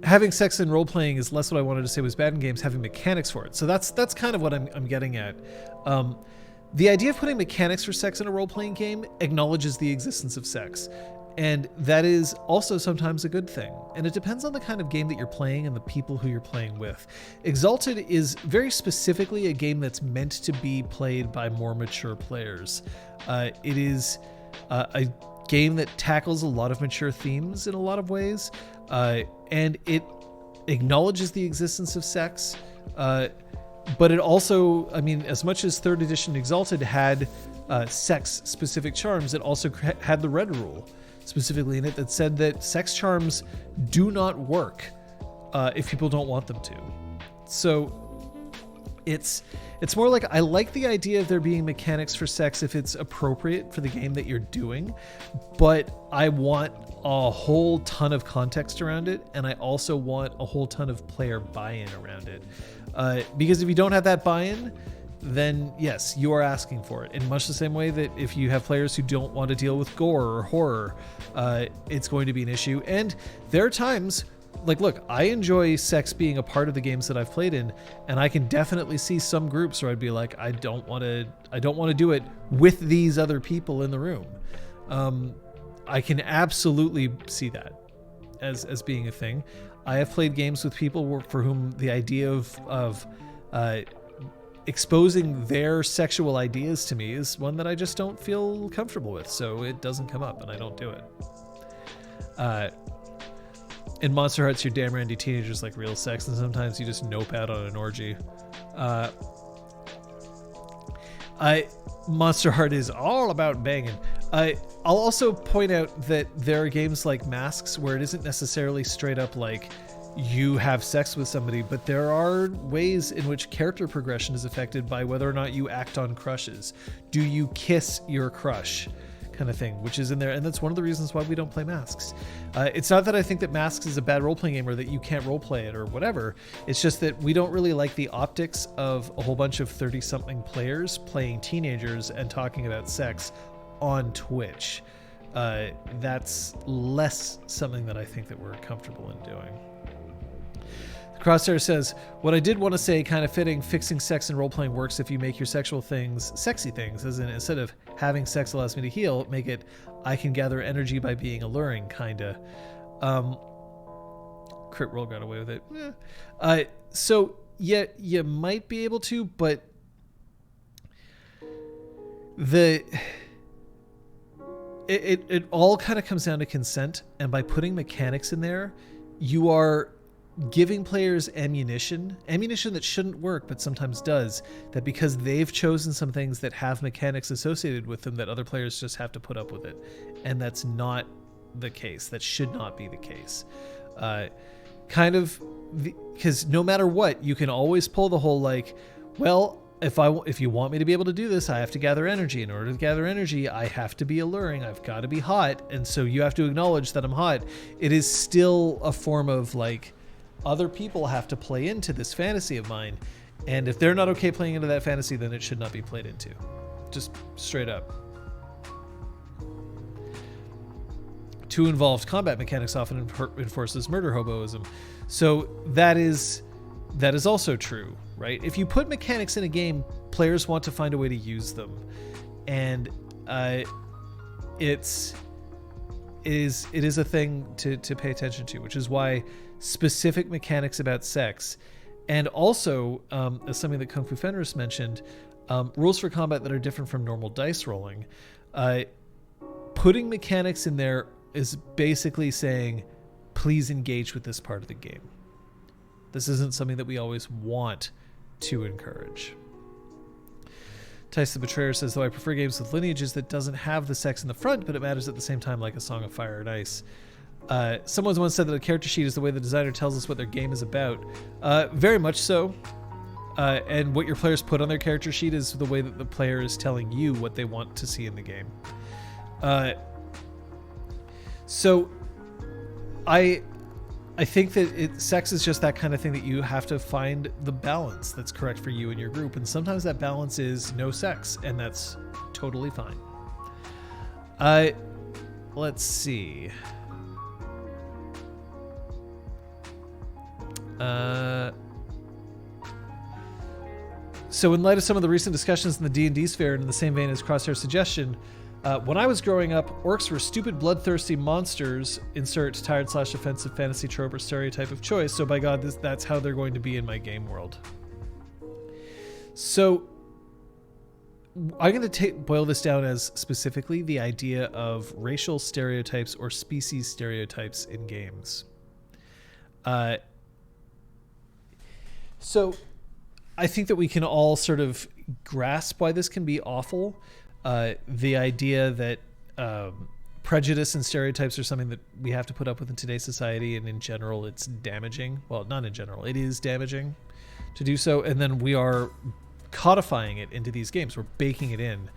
Having sex and role-playing is less what I wanted to say was bad in games, having mechanics for it. So that's kind of what I'm getting at. The idea of putting mechanics for sex in a role-playing game acknowledges the existence of sex. And that is also sometimes a good thing. And it depends on the kind of game that you're playing and the people who you're playing with. Exalted is very specifically a game that's meant to be played by more mature players. It is a game that tackles a lot of mature themes in a lot of ways. And it acknowledges the existence of sex, but it also, I mean, as much as 3rd edition Exalted had sex-specific charms, it also had the red rule specifically in it that said that sex charms do not work if people don't want them to. So it's more like, I like the idea of there being mechanics for sex if it's appropriate for the game that you're doing, but I want a whole ton of context around it, and I also want a whole ton of player buy-in around it. Because if you don't have that buy-in, then yes, you are asking for it. In much the same way that if you have players who don't want to deal with gore or horror, it's going to be an issue. And there are times, like, look, I enjoy sex being a part of the games that I've played in, and I can definitely see some groups where I'd be like, I don't want to do it with these other people in the room. I can absolutely see that as being a thing. I have played games with people for whom the idea of exposing their sexual ideas to me is one that I just don't feel comfortable with, so it doesn't come up and I don't do it. In Monster Hearts, your damn randy teenagers like real sex, and sometimes you just nope out on an orgy. Monster Heart is all about banging. I'll also point out that there are games like Masks where it isn't necessarily straight up like you have sex with somebody, but there are ways in which character progression is affected by whether or not you act on crushes. Do you kiss your crush? Kind of thing, which is in there, and that's one of the reasons why we don't play Masks. It's not that I think that Masks is a bad role-playing game or that you can't role-play it or whatever. It's just that we don't really like the optics of a whole bunch of 30-something players playing teenagers and talking about sex on Twitch. That's less something that I think that we're comfortable in doing. Crosshair says, what I did want to say, kind of fitting, fixing sex and role-playing works if you make your sexual things sexy things, as in instead of having sex allows me to heal, make it I can gather energy by being alluring, kinda. Crit roll got away with it. So yeah, you might be able to, but it all kind of comes down to consent, and by putting mechanics in there, you are giving players ammunition that shouldn't work but sometimes does, that because they've chosen some things that have mechanics associated with them that other players just have to put up with it, and that's not the case. That should not be the case. Because no matter what, you can always pull the whole like, well, if you want me to be able to do this, I have to gather energy. In order to gather energy, I have to be alluring. I've got to be hot, and so you have to acknowledge that I'm hot. It is still a form of like, other people have to play into this fantasy of mine, and if they're not okay playing into that fantasy, then it should not be played into. Just straight up. Too involved combat mechanics often enforces murder hoboism. So that is also true, right? If you put mechanics in a game, players want to find a way to use them, and it is a thing to pay attention to, which is why specific mechanics about sex, and also as something that Kung Fu Fenris mentioned, rules for combat that are different from normal dice rolling. Putting mechanics in there is basically saying, please engage with this part of the game. This isn't something that we always want to encourage. Tice the Betrayer says, though I prefer games with lineages that doesn't have the sex in the front, but it matters at the same time, like A Song of Fire and Ice. Someone once said that a character sheet is the way the designer tells us what their game is about. Very much so. And what your players put on their character sheet is the way that the player is telling you what they want to see in the game. So I think that sex is just that kind of thing that you have to find the balance that's correct for you and your group. And sometimes that balance is no sex, and that's totally fine. Let's see. So in light of some of the recent discussions in the D&D sphere, and in the same vein as Crosshair's suggestion, when I was growing up, orcs were stupid, bloodthirsty monsters, insert tired/offensive fantasy trope or stereotype of choice, so by God, that's how they're going to be in my game world. So I'm going to boil this down as specifically the idea of racial stereotypes or species stereotypes in games. So I think that we can all sort of grasp why this can be awful. The idea that prejudice and stereotypes are something that we have to put up with in today's society, and in general it's damaging. Well, not in general, it is damaging to do so, and then we are codifying it into these games. We're baking it in.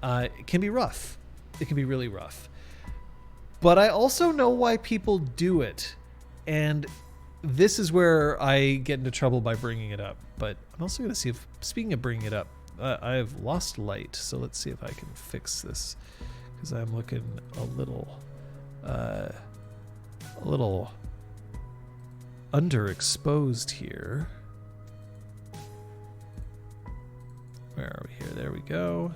It can be rough. It can be really rough. But I also know why people do it, and this is where I get into trouble by bringing it up. But I'm also going to see if, speaking of bringing it up, I've lost light, so let's see if I can fix this, because I'm looking a little underexposed here. Where are we here? There we go.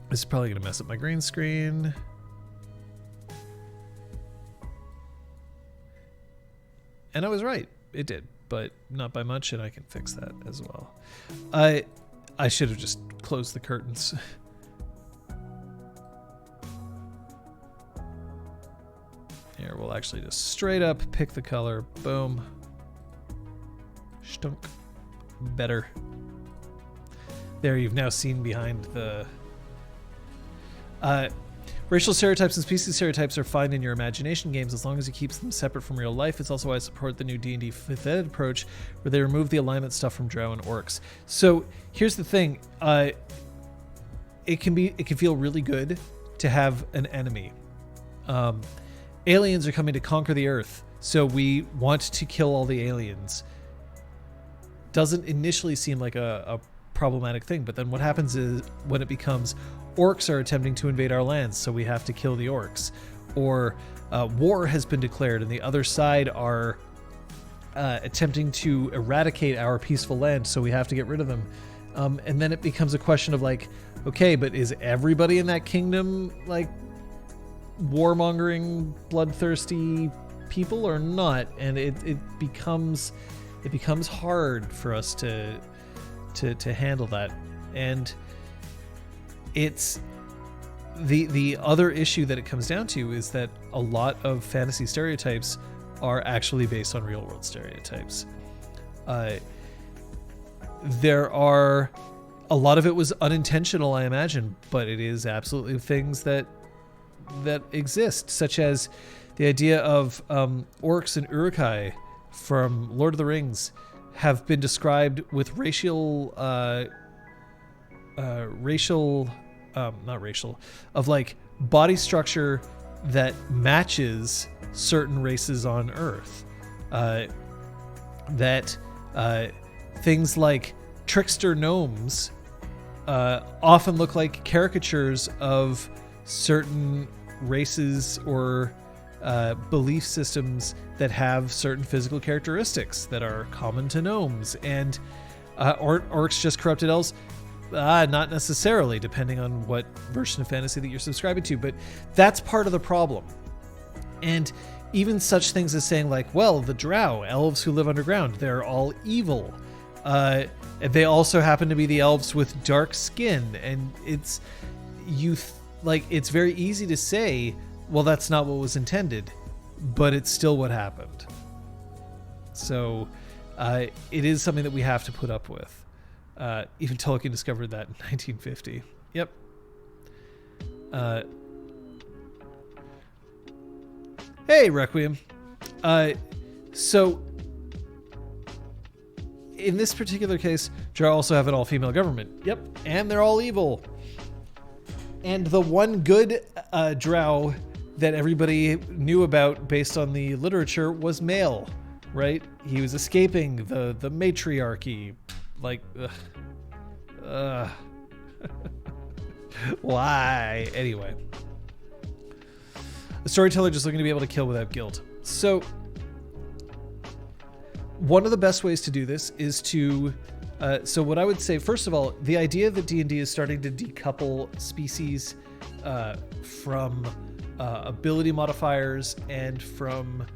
This is probably going to mess up my green screen. And I was right. It did, but not by much, and I can fix that as well. I should have just closed the curtains. Here, we'll actually just straight up pick the color. Boom. Stunk. Better. There, you've now seen behind the... racial stereotypes and species stereotypes are fine in your imagination games as long as it keeps them separate from real life. It's also why I support the new D&D 5th Ed approach, where they remove the alignment stuff from drow and orcs. So here's the thing. It can feel really good to have an enemy. Aliens are coming to conquer the earth, so we want to kill all the aliens. Doesn't initially seem like a problematic thing, but then what happens is when it becomes orcs are attempting to invade our lands, so we have to kill the orcs, or war has been declared and the other side are attempting to eradicate our peaceful land, so we have to get rid of them. And then it becomes a question of like, okay, but is everybody in that kingdom like warmongering, bloodthirsty people or not? And it becomes hard for us to handle that. And it's the other issue that it comes down to is that a lot of fantasy stereotypes are actually based on real world stereotypes. There are a lot of it was unintentional, I imagine, but it is absolutely things that exist, such as the idea of orcs and Uruk-hai from Lord of the Rings have been described with of like body structure that matches certain races on Earth. That things like trickster gnomes often look like caricatures of certain races or belief systems that have certain physical characteristics that are common to gnomes. And orcs just corrupted elves. Not necessarily, depending on what version of fantasy that you're subscribing to, but that's part of the problem. And even such things as saying like, well, the drow, elves who live underground, they're all evil. They also happen to be the elves with dark skin, and it's very easy to say, well, that's not what was intended, but it's still what happened. So it is something that we have to put up with. Even Tolkien discovered that in 1950. Yep. Hey, Requiem. So, in this particular case, Drow also have an all-female government. Yep, and they're all evil. And the one good Drow that everybody knew about based on the literature was male, right? He was escaping the matriarchy. Like, why? Anyway. A storyteller just looking to be able to kill without guilt. So, one of the best ways to do this is to... so what I would say, first of all, the idea that D&D is starting to decouple species from ability modifiers and from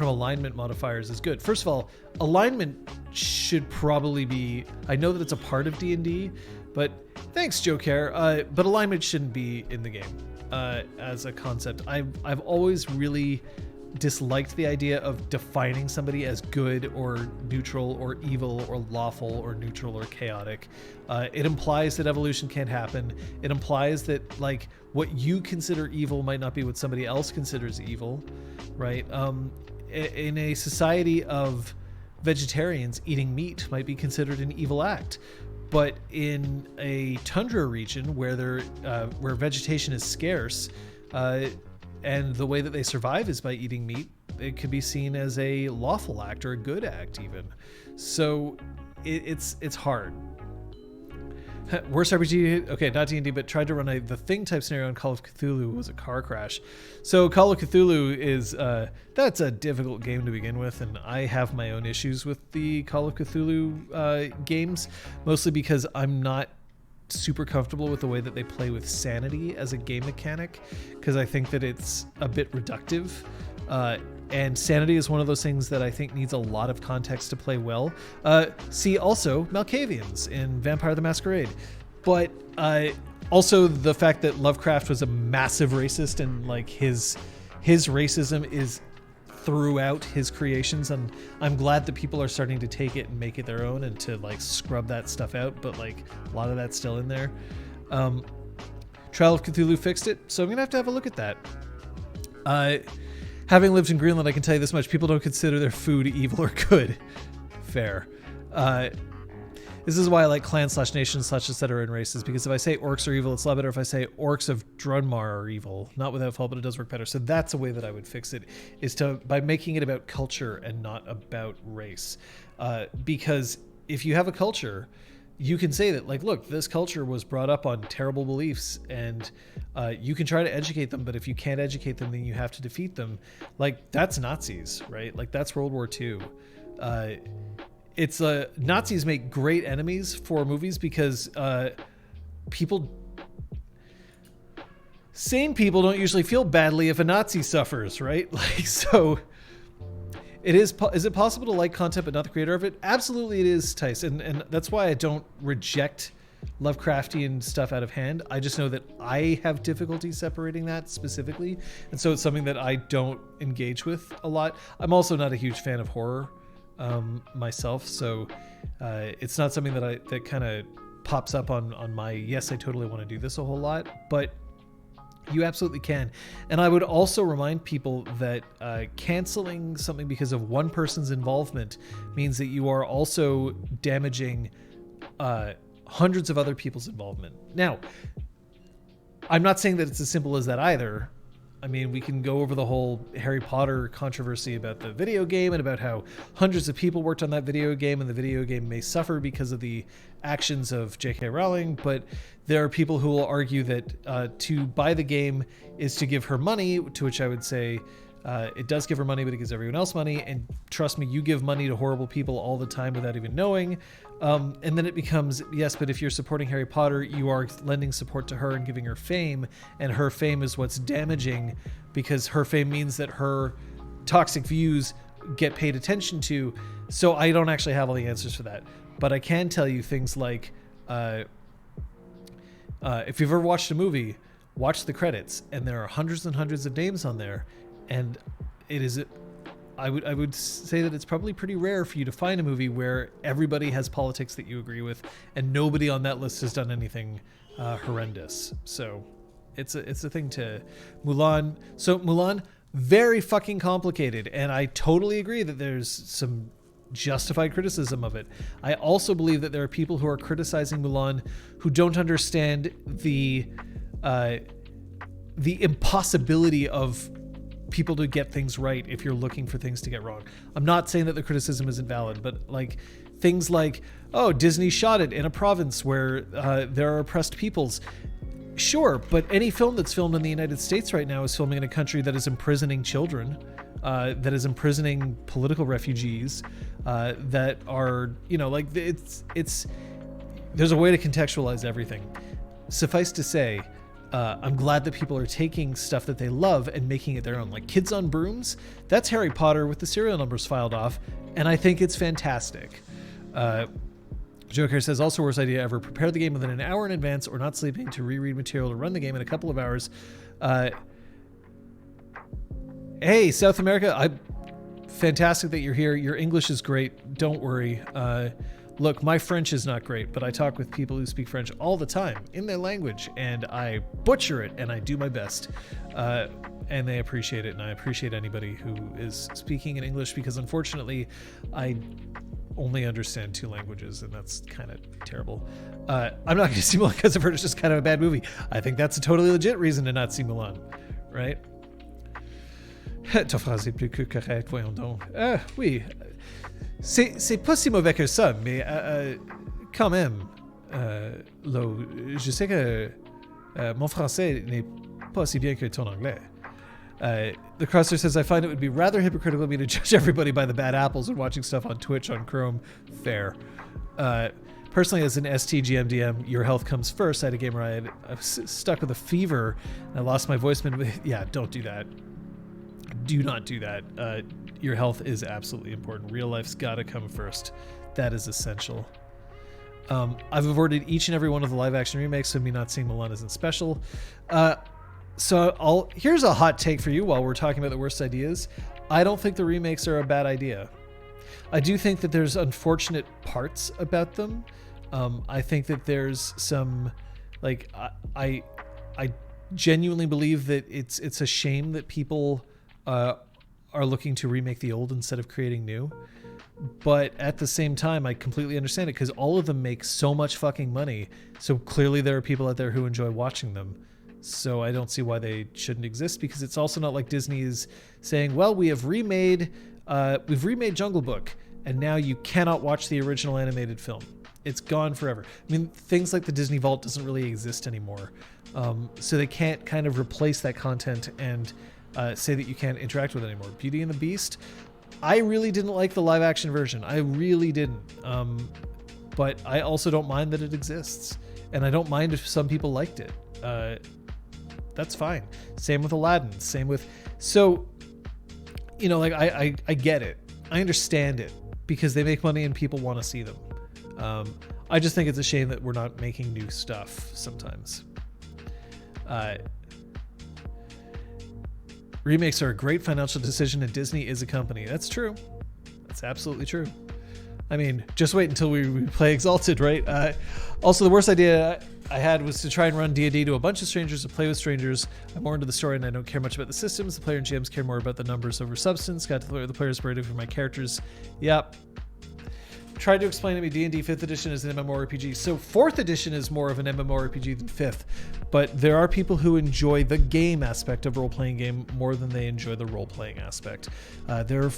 alignment modifiers is good. First of all, alignment should probably be... I know that it's a part of D&D, but thanks, Joe Care. But alignment shouldn't be in the game as a concept. I've always really disliked the idea of defining somebody as good or neutral or evil or lawful or neutral or chaotic. It implies that evolution can't happen. It implies that like what you consider evil might not be what somebody else considers evil, right? In a society of vegetarians, eating meat might be considered an evil act. But in a tundra region where vegetation is scarce, and the way that they survive is by eating meat, it could be seen as a lawful act or a good act even. So it's hard. Worst RPG, okay, not D&D, but tried to run the Thing type scenario on Call of Cthulhu was a car crash. So Call of Cthulhu is, that's a difficult game to begin with, and I have my own issues with the Call of Cthulhu games, mostly because I'm not super comfortable with the way that they play with sanity as a game mechanic, because I think that it's a bit reductive. And sanity is one of those things that I think needs a lot of context to play well. See also Malkavians in Vampire the Masquerade. But also the fact that Lovecraft was a massive racist, and like his racism is throughout his creations, and I'm glad that people are starting to take it and make it their own and to like scrub that stuff out, but like a lot of that's still in there. Trial of Cthulhu fixed it, so I'm gonna have to have a look at that. Having lived in Greenland, I can tell you this much: people don't consider their food evil or good. Fair. This is why I like clans/nations/ etc. in races, because if I say orcs are evil, it's a lot better if I say orcs of Drunmar are evil. Not without fault, but it does work better. So that's a way that I would fix it, is by making it about culture and not about race. Because if you have a culture, you can say that, like, look, this culture was brought up on terrible beliefs, and you can try to educate them, but if you can't educate them, then you have to defeat them. Like, that's Nazis, right? Like, that's World War II. Nazis make great enemies for movies because sane people don't usually feel badly if a Nazi suffers, right? Like, so is it possible to like content but not the creator of it? Absolutely it is, Tice, and that's why I don't reject Lovecraftian stuff out of hand. I just know that I have difficulty separating that specifically, and so it's something that I don't engage with a lot. I'm also not a huge fan of horror myself, so it's not something that kind of pops up on my yes, I totally want to do this a whole lot, but you absolutely can. And I would also remind people that canceling something because of one person's involvement means that you are also damaging hundreds of other people's involvement. Now, I'm not saying that it's as simple as that either. I mean, we can go over the whole Harry Potter controversy about the video game and about how hundreds of people worked on that video game, and the video game may suffer because of the actions of J.K. Rowling, but there are people who will argue that to buy the game is to give her money, to which I would say it does give her money, but it gives everyone else money, and trust me, you give money to horrible people all the time without even knowing. And then it becomes, yes, but if you're supporting Harry Potter, you are lending support to her and giving her fame, and her fame is what's damaging, because her fame means that her toxic views get paid attention to. So I don't actually have all the answers for that, but I can tell you things like, if you've ever watched a movie, watch the credits, and there are hundreds and hundreds of names on there, and it is... I would say that it's probably pretty rare for you to find a movie where everybody has politics that you agree with, and nobody on that list has done anything horrendous. So it's a thing to Mulan. So Mulan, very fucking complicated, and I totally agree that there's some justified criticism of it. I also believe that there are people who are criticizing Mulan who don't understand the impossibility of people to get things right if you're looking for things to get wrong. I'm not saying that the criticism isn't valid, but like things like, oh, Disney shot it in a province where there are oppressed peoples. Sure, but any film that's filmed in the United States right now is filming in a country that is imprisoning children, that is imprisoning political refugees, that are, you know, like it's there's a way to contextualize everything. Suffice to say, I'm glad that people are taking stuff that they love and making it their own. Like Kids on Brooms, that's Harry Potter with the serial numbers filed off, and I think it's fantastic. Joker says, also worst idea ever, prepare the game within an hour in advance or not sleeping to reread material to run the game in a couple of hours. Hey, South America, fantastic that you're here. Your English is great. Don't worry. Look, my French is not great, but I talk with people who speak French all the time in their language, and I butcher it, and I do my best. And they appreciate it, and I appreciate anybody who is speaking in English, because unfortunately, I only understand 2 languages, and that's kind of terrible. I'm not going to see Mulan because I've heard it's just kind of a bad movie. I think that's a totally legit reason to not see Mulan, right? Ta phrase est plus que correcte, voyons donc. Oui, c'est pas si mauvais que ça, mais quand même, je sais que mon français n'est pas si bien que ton anglais. The Crosser says, I find it would be rather hypocritical of me to judge everybody by the bad apples when watching stuff on Twitch on Chrome. Fair. Personally, as an STGMDM, your health comes first. I had a game where I was stuck with a fever and I lost my voice. Yeah, don't do that. Do not do that. Your health is absolutely important. Real life's gotta come first. That is essential. I've avoided each and every one of the live action remakes, so me not seeing Mulan isn't special. So here's a hot take for you while we're talking about the worst ideas. I don't think the remakes are a bad idea. I do think that there's unfortunate parts about them. I think that there's some, like, I genuinely believe that it's a shame that people are looking to remake the old instead of creating new. But at the same time, I completely understand it, because all of them make so much fucking money. So clearly there are people out there who enjoy watching them. So I don't see why they shouldn't exist, because it's also not like Disney is saying, well, we've remade Jungle Book, and now you cannot watch the original animated film. It's gone forever. I mean, things like the Disney Vault doesn't really exist anymore. So they can't kind of replace that content and say that you can't interact with it anymore. Beauty and the Beast, I really didn't like the live action version. I really didn't. But I also don't mind that it exists. And I don't mind if some people liked it. That's fine. Same with Aladdin. Same with... So, you know, like, I get it. I understand it, because they make money and people want to see them. I just think it's a shame that we're not making new stuff sometimes. Remakes are a great financial decision, and Disney is a company. That's true. That's absolutely true. I mean, just wait until we play Exalted, right? Also, the worst idea I had was to try and run D&D to a bunch of strangers to play with strangers. I'm more into the story and I don't care much about the systems. The player and GMs care more about the numbers over substance. Got to the players braided for my characters. Yep. Tried to explain to me D&D 5th edition is an MMORPG. So 4th edition is more of an MMORPG than 5th. But there are people who enjoy the game aspect of role-playing game more than they enjoy the role-playing aspect. There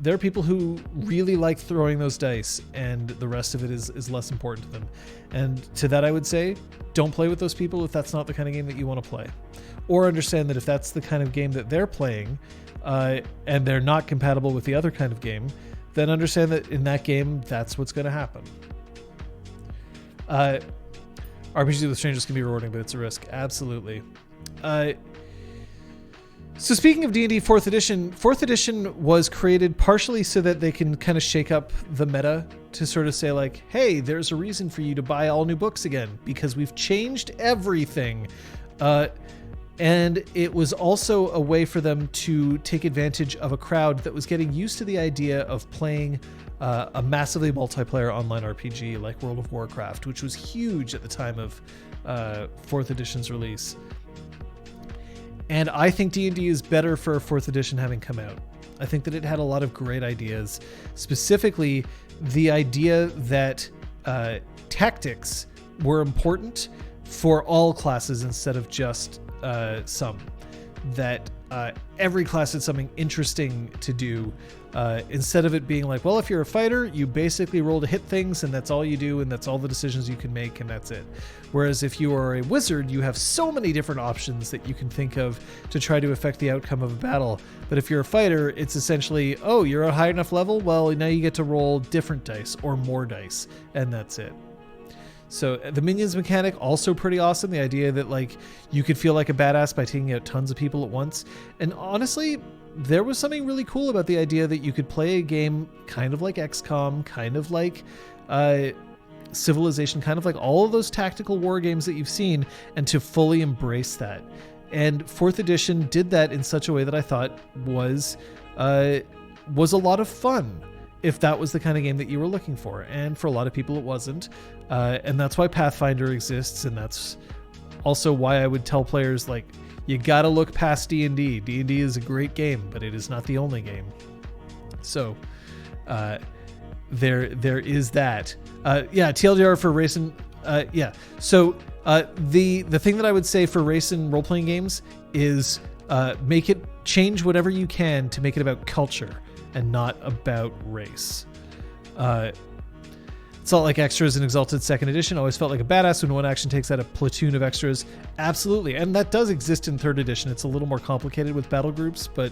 are people who really like throwing those dice, and the rest of it is less important to them. And to that I would say, don't play with those people if that's not the kind of game that you want to play. Or understand that if that's the kind of game that they're playing, and they're not compatible with the other kind of game, then understand that in that game, that's what's going to happen. RPGs with strangers can be rewarding, but it's a risk. Absolutely. So speaking of D&D 4th edition was created partially so that they can kind of shake up the meta, to sort of say like, hey, there's a reason for you to buy all new books again, because we've changed everything. And it was also a way for them to take advantage of a crowd that was getting used to the idea of playing a massively multiplayer online RPG like World of Warcraft, which was huge at the time of 4th edition's release. And I think D&D is better for 4th edition having come out. I think that it had a lot of great ideas, specifically the idea that tactics were important for all classes instead of just some. That every class had something interesting to do, instead of it being like, well, if you're a fighter, you basically roll to hit things and that's all you do and that's all the decisions you can make and that's it. Whereas if you are a wizard, you have so many different options that you can think of to try to affect the outcome of a battle. But if you're a fighter, it's essentially, oh, you're a high enough level? Well, now you get to roll different dice or more dice, and that's it. So the minions mechanic, also pretty awesome. The idea that like you could feel like a badass by taking out tons of people at once. And honestly, there was something really cool about the idea that you could play a game kind of like XCOM, kind of like Civilization, kind of like all of those tactical war games that you've seen, and to fully embrace that. And 4th edition did that in such a way that I thought was a lot of fun, if that was the kind of game that you were looking for. And for a lot of people, it wasn't. And that's why Pathfinder exists, and that's also why I would tell players, like, you gotta look past D&D. D&D is a great game, but it is not the only game. So there is that. TLDR for racing. So the thing that I would say for race and role-playing games is change whatever you can to make it about culture and not about race. Salt Lake Extras in Exalted 2nd Edition always felt like a badass when one action takes out a platoon of extras. Absolutely. And that does exist in 3rd Edition. It's a little more complicated with battle groups, but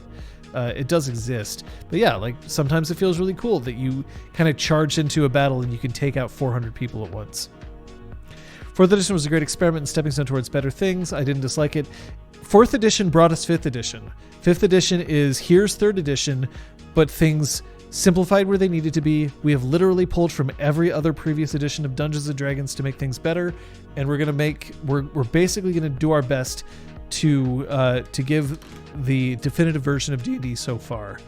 it does exist. But yeah, like sometimes it feels really cool that you kind of charge into a battle and you can take out 400 people at once. 4th Edition was a great experiment and stepping stone towards better things. I didn't dislike it. 4th Edition brought us 5th Edition. 5th Edition is here's 3rd Edition, but things simplified where they needed to be. We have literally pulled from every other previous edition of Dungeons and Dragons to make things better, and we're basically gonna do our best to give the definitive version of D&D so far.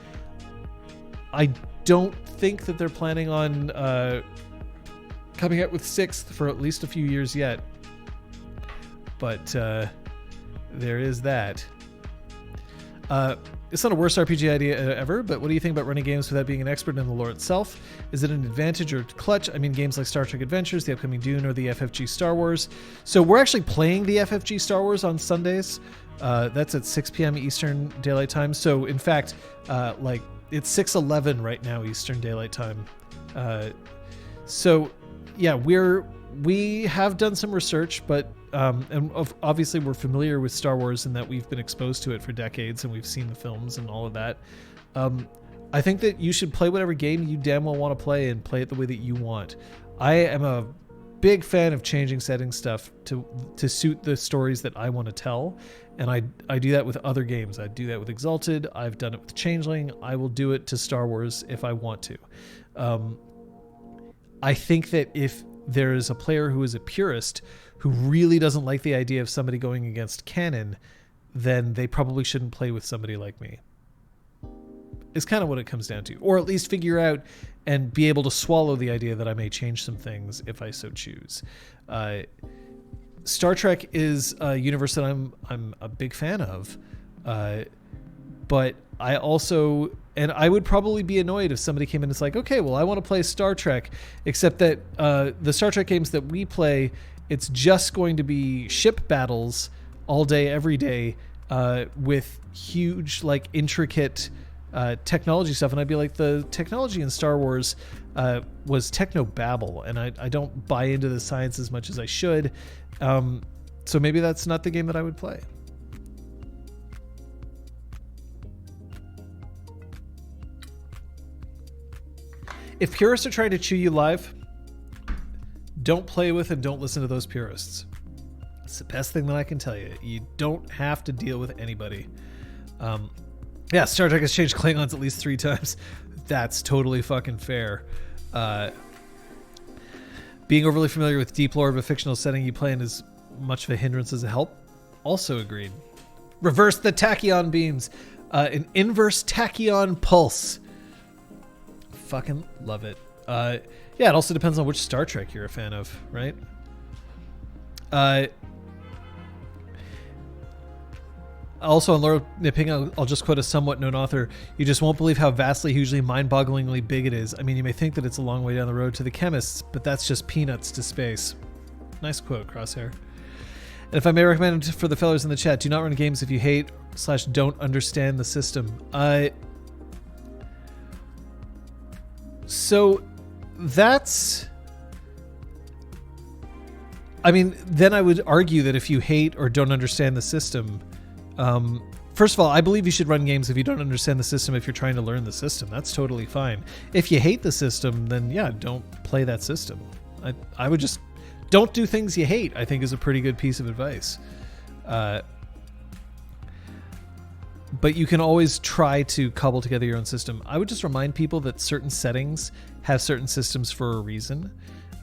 I don't think that they're planning on coming out with 6th for at least a few years yet, but there is that. It's not a worst RPG idea ever, but what do you think about running games without being an expert in the lore itself? Is it an advantage or clutch? I mean, games like Star Trek Adventures, the upcoming Dune, or the FFG Star Wars. So we're actually playing the FFG Star Wars on Sundays. That's at 6 p.m. Eastern Daylight Time. So in fact, it's 6:11 right now Eastern Daylight Time. So yeah, we have done some research, but obviously we're familiar with Star Wars in that we've been exposed to it for decades and we've seen the films and all of that. I think that you should play whatever game you damn well want to play and play it the way that you want. I am a big fan of changing setting stuff to suit the stories that I want to tell, and I do that with other games. I do that with Exalted. I've done it with Changeling. I will do it to Star Wars if I want to. I think that if there is a player who is a purist who really doesn't like the idea of somebody going against canon, then they probably shouldn't play with somebody like me. It's kind of what it comes down to. Or at least figure out and be able to swallow the idea that I may change some things if I so choose. Star Trek is a universe that I'm a big fan of. But I also... And I would probably be annoyed if somebody came in and it's like, okay, well, I want to play Star Trek, except that the Star Trek games that we play, it's just going to be ship battles all day, every day, with huge, like, intricate technology stuff. And I'd be like, the technology in Star Wars was techno-babble, and I don't buy into the science as much as I should. So maybe that's not the game that I would play. If purists are trying to chew you live, don't play with and don't listen to those purists. It's the best thing that I can tell you. You don't have to deal with anybody. Star Trek has changed Klingons at least 3 times. That's totally fucking fair. Being overly familiar with deep lore of a fictional setting you play in is much of a hindrance as a help. Also agreed. Reverse the tachyon beams. An inverse tachyon pulse. Fucking love it. It also depends on which Star Trek you're a fan of, right? Also on Laura Nipping, I'll just quote a somewhat known author. You just won't believe how vastly, hugely, mind-bogglingly big it is. I mean, you may think that it's a long way down the road to the chemists, but that's just peanuts to space. Nice quote, Crosshair. And if I may recommend for the fellas in the chat, do not run games if you hate/don't understand the system. So that's... I mean, then I would argue that if you hate or don't understand the system, first of all, I believe you should run games if you don't understand the system if you're trying to learn the system. That's totally fine. If you hate the system, then yeah, don't play that system. I would just... Don't do things you hate, I think is a pretty good piece of advice. But you can always try to cobble together your own system. I would just remind people that certain settings have certain systems for a reason.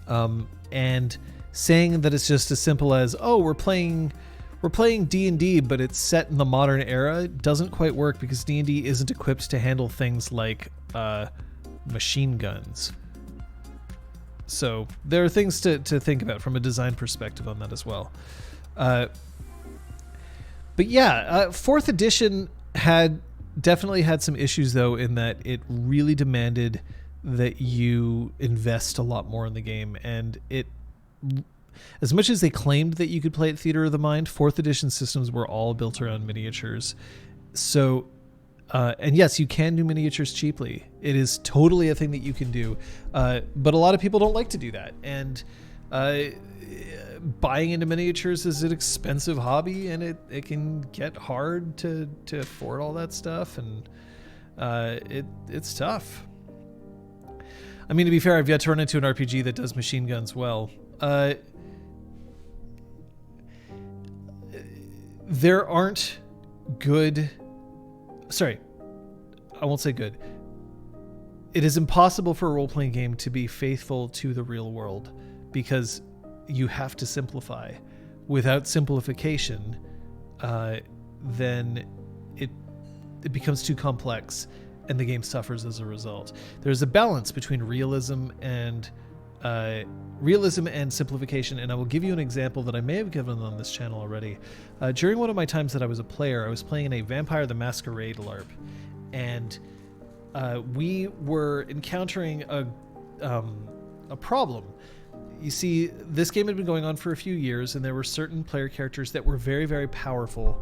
And saying that it's just as simple as, oh, we're playing we're playing D&D, but it's set in the modern era, it doesn't quite work because D&D isn't equipped to handle things like machine guns. So there are things to think about from a design perspective on that as well. But yeah, 4th edition definitely had some issues, though, in that it really demanded that you invest a lot more in the game. And as much as they claimed that you could play it Theater of the Mind, 4th edition systems were all built around miniatures. So, and yes, you can do miniatures cheaply. It is totally a thing that you can do. But a lot of people don't like to do that. And buying into miniatures is an expensive hobby, and it can get hard to afford all that stuff. And it's tough. I mean, to be fair, I've yet to run into an RPG that does machine guns well. There aren't good... Sorry, I won't say good. It is impossible for a role-playing game to be faithful to the real world because you have to simplify. Without simplification, then it becomes too complex and the game suffers as a result. There's a balance between realism and simplification, and I will give you an example that I may have given on this channel already. During one of my times that I was a player, I was playing in a Vampire the Masquerade LARP, and we were encountering a problem. You see, this game had been going on for a few years, and there were certain player characters that were very, very powerful.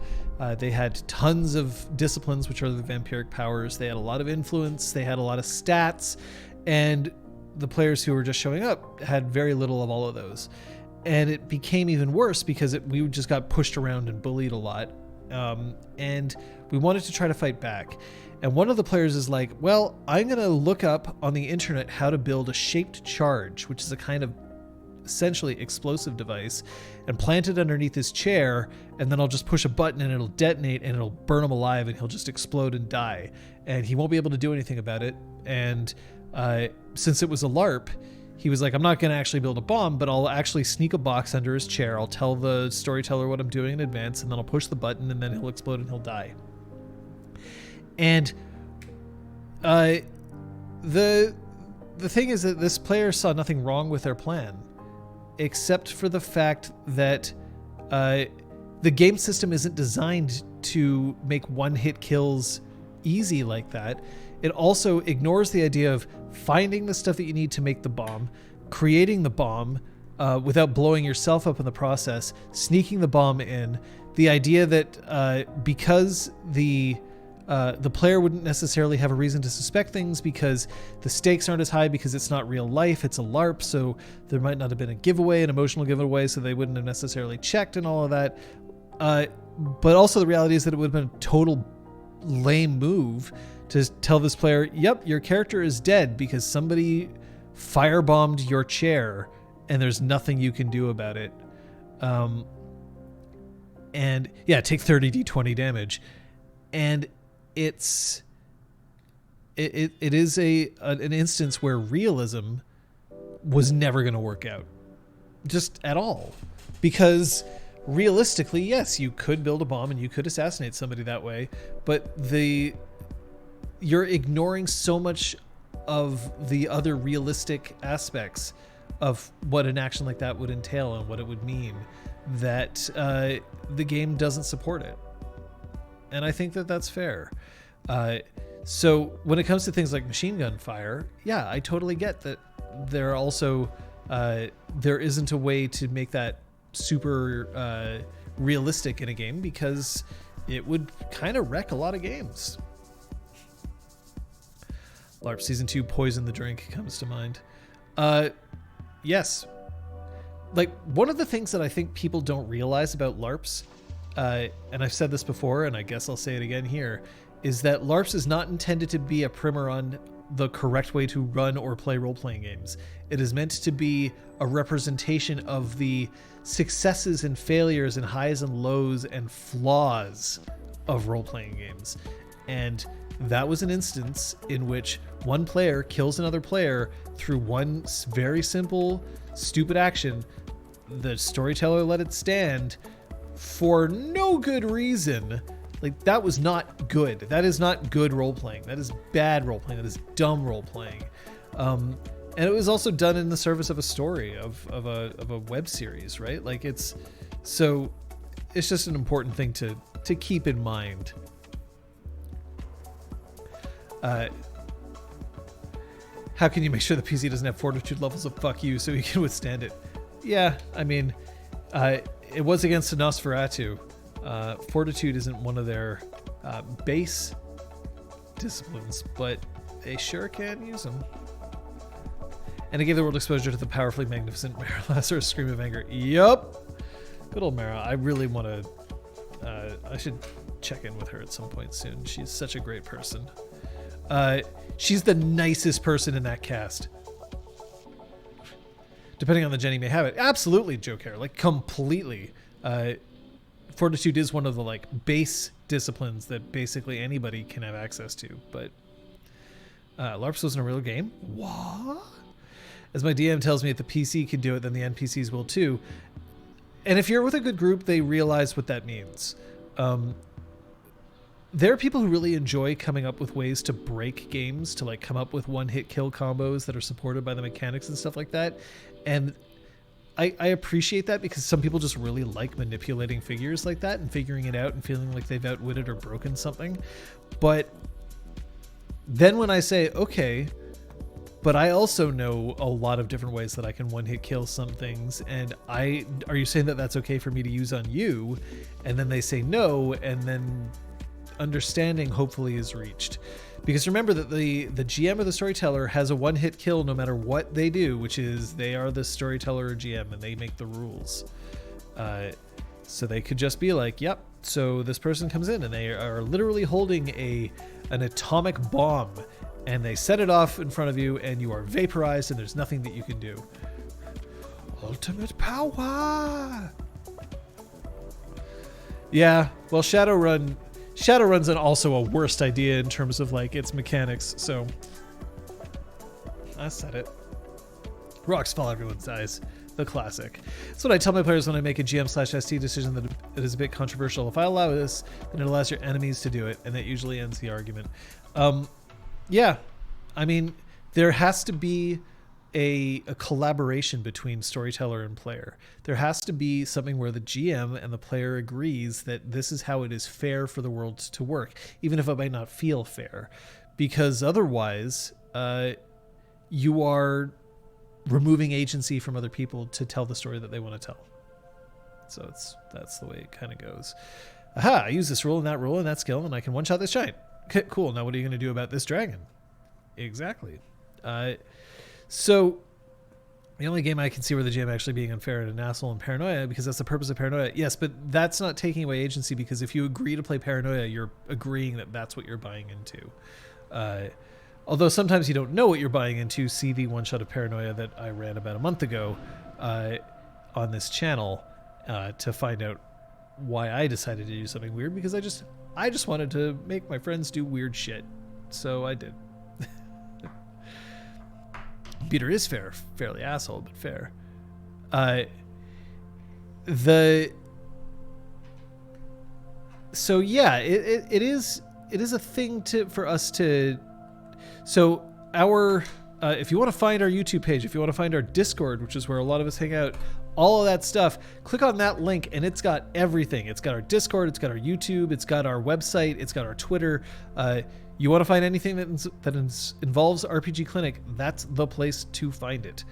They had tons of disciplines, which are the vampiric powers. They had a lot of influence. They had a lot of stats. And the players who were just showing up had very little of all of those. And it became even worse because we just got pushed around and bullied a lot. And we wanted to try to fight back. And one of the players is like, well, I'm going to look up on the internet how to build a shaped charge, which is a kind of essentially explosive device, and plant it underneath his chair, and then I'll just push a button and it'll detonate and it'll burn him alive and he'll just explode and die. And he won't be able to do anything about it. And since it was a LARP, he was like, I'm not going to actually build a bomb, but I'll actually sneak a box under his chair. I'll tell the storyteller what I'm doing in advance, and then I'll push the button, and then he'll explode and he'll die. And the thing is that this player saw nothing wrong with their plan, except for the fact that the game system isn't designed to make one-hit kills easy like that. It also ignores the idea of finding the stuff that you need to make the bomb, creating the bomb without blowing yourself up in the process, sneaking the bomb in. The idea that because the player wouldn't necessarily have a reason to suspect things because the stakes aren't as high because it's not real life, it's a LARP, so there might not have been a giveaway, an emotional giveaway, so they wouldn't have necessarily checked and all of that. But also the reality is that it would have been a total lame move to tell this player, yep, your character is dead because somebody firebombed your chair and there's nothing you can do about it. And yeah, take 30d20 damage. And it is an instance where realism was never going to work out, just at all, because realistically, yes, you could build a bomb and you could assassinate somebody that way, but you're ignoring so much of the other realistic aspects of what an action like that would entail and what it would mean that the game doesn't support it. And I think that that's fair. So when it comes to things like machine gun fire, yeah, I totally get that there also there isn't a way to make that super realistic in a game because it would kind of wreck a lot of games. LARP Season 2 Poison the Drink comes to mind. Yes. Like, one of the things that I think people don't realize about LARPs, and I've said this before, and I guess I'll say it again here, is that LARPs is not intended to be a primer on the correct way to run or play role-playing games. It is meant to be a representation of the successes and failures and highs and lows and flaws of role-playing games. And that was an instance in which one player kills another player through one very simple, stupid action. The storyteller let it stand for no good reason. Like, that was not good. That is not good role-playing. That is bad role-playing. That is dumb role-playing. And it was also done in the service of a story, of a web series, right? Like, it's just an important thing to keep in mind. How can you make sure the PC doesn't have fortitude levels of fuck you so you can withstand it? Yeah, I mean, it was against a Nosferatu. Fortitude isn't one of their base disciplines, but they sure can use them. And it gave the world exposure to the powerfully magnificent Mara Lazarus' scream of anger. Yup. Good old Mara. I really want to... I should check in with her at some point soon. She's such a great person. She's the nicest person in that cast. Depending on the Jenny may have it. Absolutely, Joe Care. Like, completely. Fortitude is one of the, like, base disciplines that basically anybody can have access to. But LARPs wasn't a real game? What? As my DM tells me, if the PC can do it, then the NPCs will too. And if you're with a good group, they realize what that means. There are people who really enjoy coming up with ways to break games, to like come up with one-hit kill combos that are supported by the mechanics and stuff like that. And I appreciate that, because some people just really like manipulating figures like that and figuring it out and feeling like they've outwitted or broken something. But then when I say, okay, but I also know a lot of different ways that I can one-hit kill some things, and are you saying that that's okay for me to use on you? And then they say no, and then understanding hopefully is reached. Because remember that the GM or the storyteller has a one-hit kill no matter what they do, which is they are the storyteller or GM and they make the rules. So they could just be like, yep, so this person comes in and they are literally holding an atomic bomb, and they set it off in front of you and you are vaporized and there's nothing that you can do. Ultimate power! Yeah, well, Shadowrun's also a worst idea in terms of like its mechanics, so I said it. Rocks fall, everyone dies. The classic. That's what I tell my players when I make a GM/ST decision that it is a bit controversial. If I allow this, then it allows your enemies to do it, and that usually ends the argument. Yeah, I mean, there has to be a collaboration between storyteller and player. There has to be something where the GM and the player agrees that this is how it is fair for the world to work, even if it might not feel fair, because otherwise you are removing agency from other people to tell the story that they want to tell. So that's the way it kind of goes. Aha, I use this rule and that skill, and I can one-shot this giant. Okay, cool. Now what are you going to do about this dragon? Exactly. So the only game I can see where the GM actually being unfair and an asshole and paranoia, because that's the purpose of paranoia. Yes, but that's not taking away agency, because if you agree to play paranoia, you're agreeing that that's what you're buying into. Although sometimes you don't know what you're buying into. See the one shot of paranoia that I ran about a month ago on this channel to find out why I decided to do something weird, because I just wanted to make my friends do weird shit. So I did. Peter is fairly asshole, but fair. So yeah, it is a thing for us to. So our if you want to find our YouTube page, if you want to find our Discord, which is where a lot of us hang out, all of that stuff, click on that link and it's got everything. It's got our Discord, it's got our YouTube, it's got our website, it's got our Twitter. You want to find anything that involves RPG Clinic, that's the place to find it.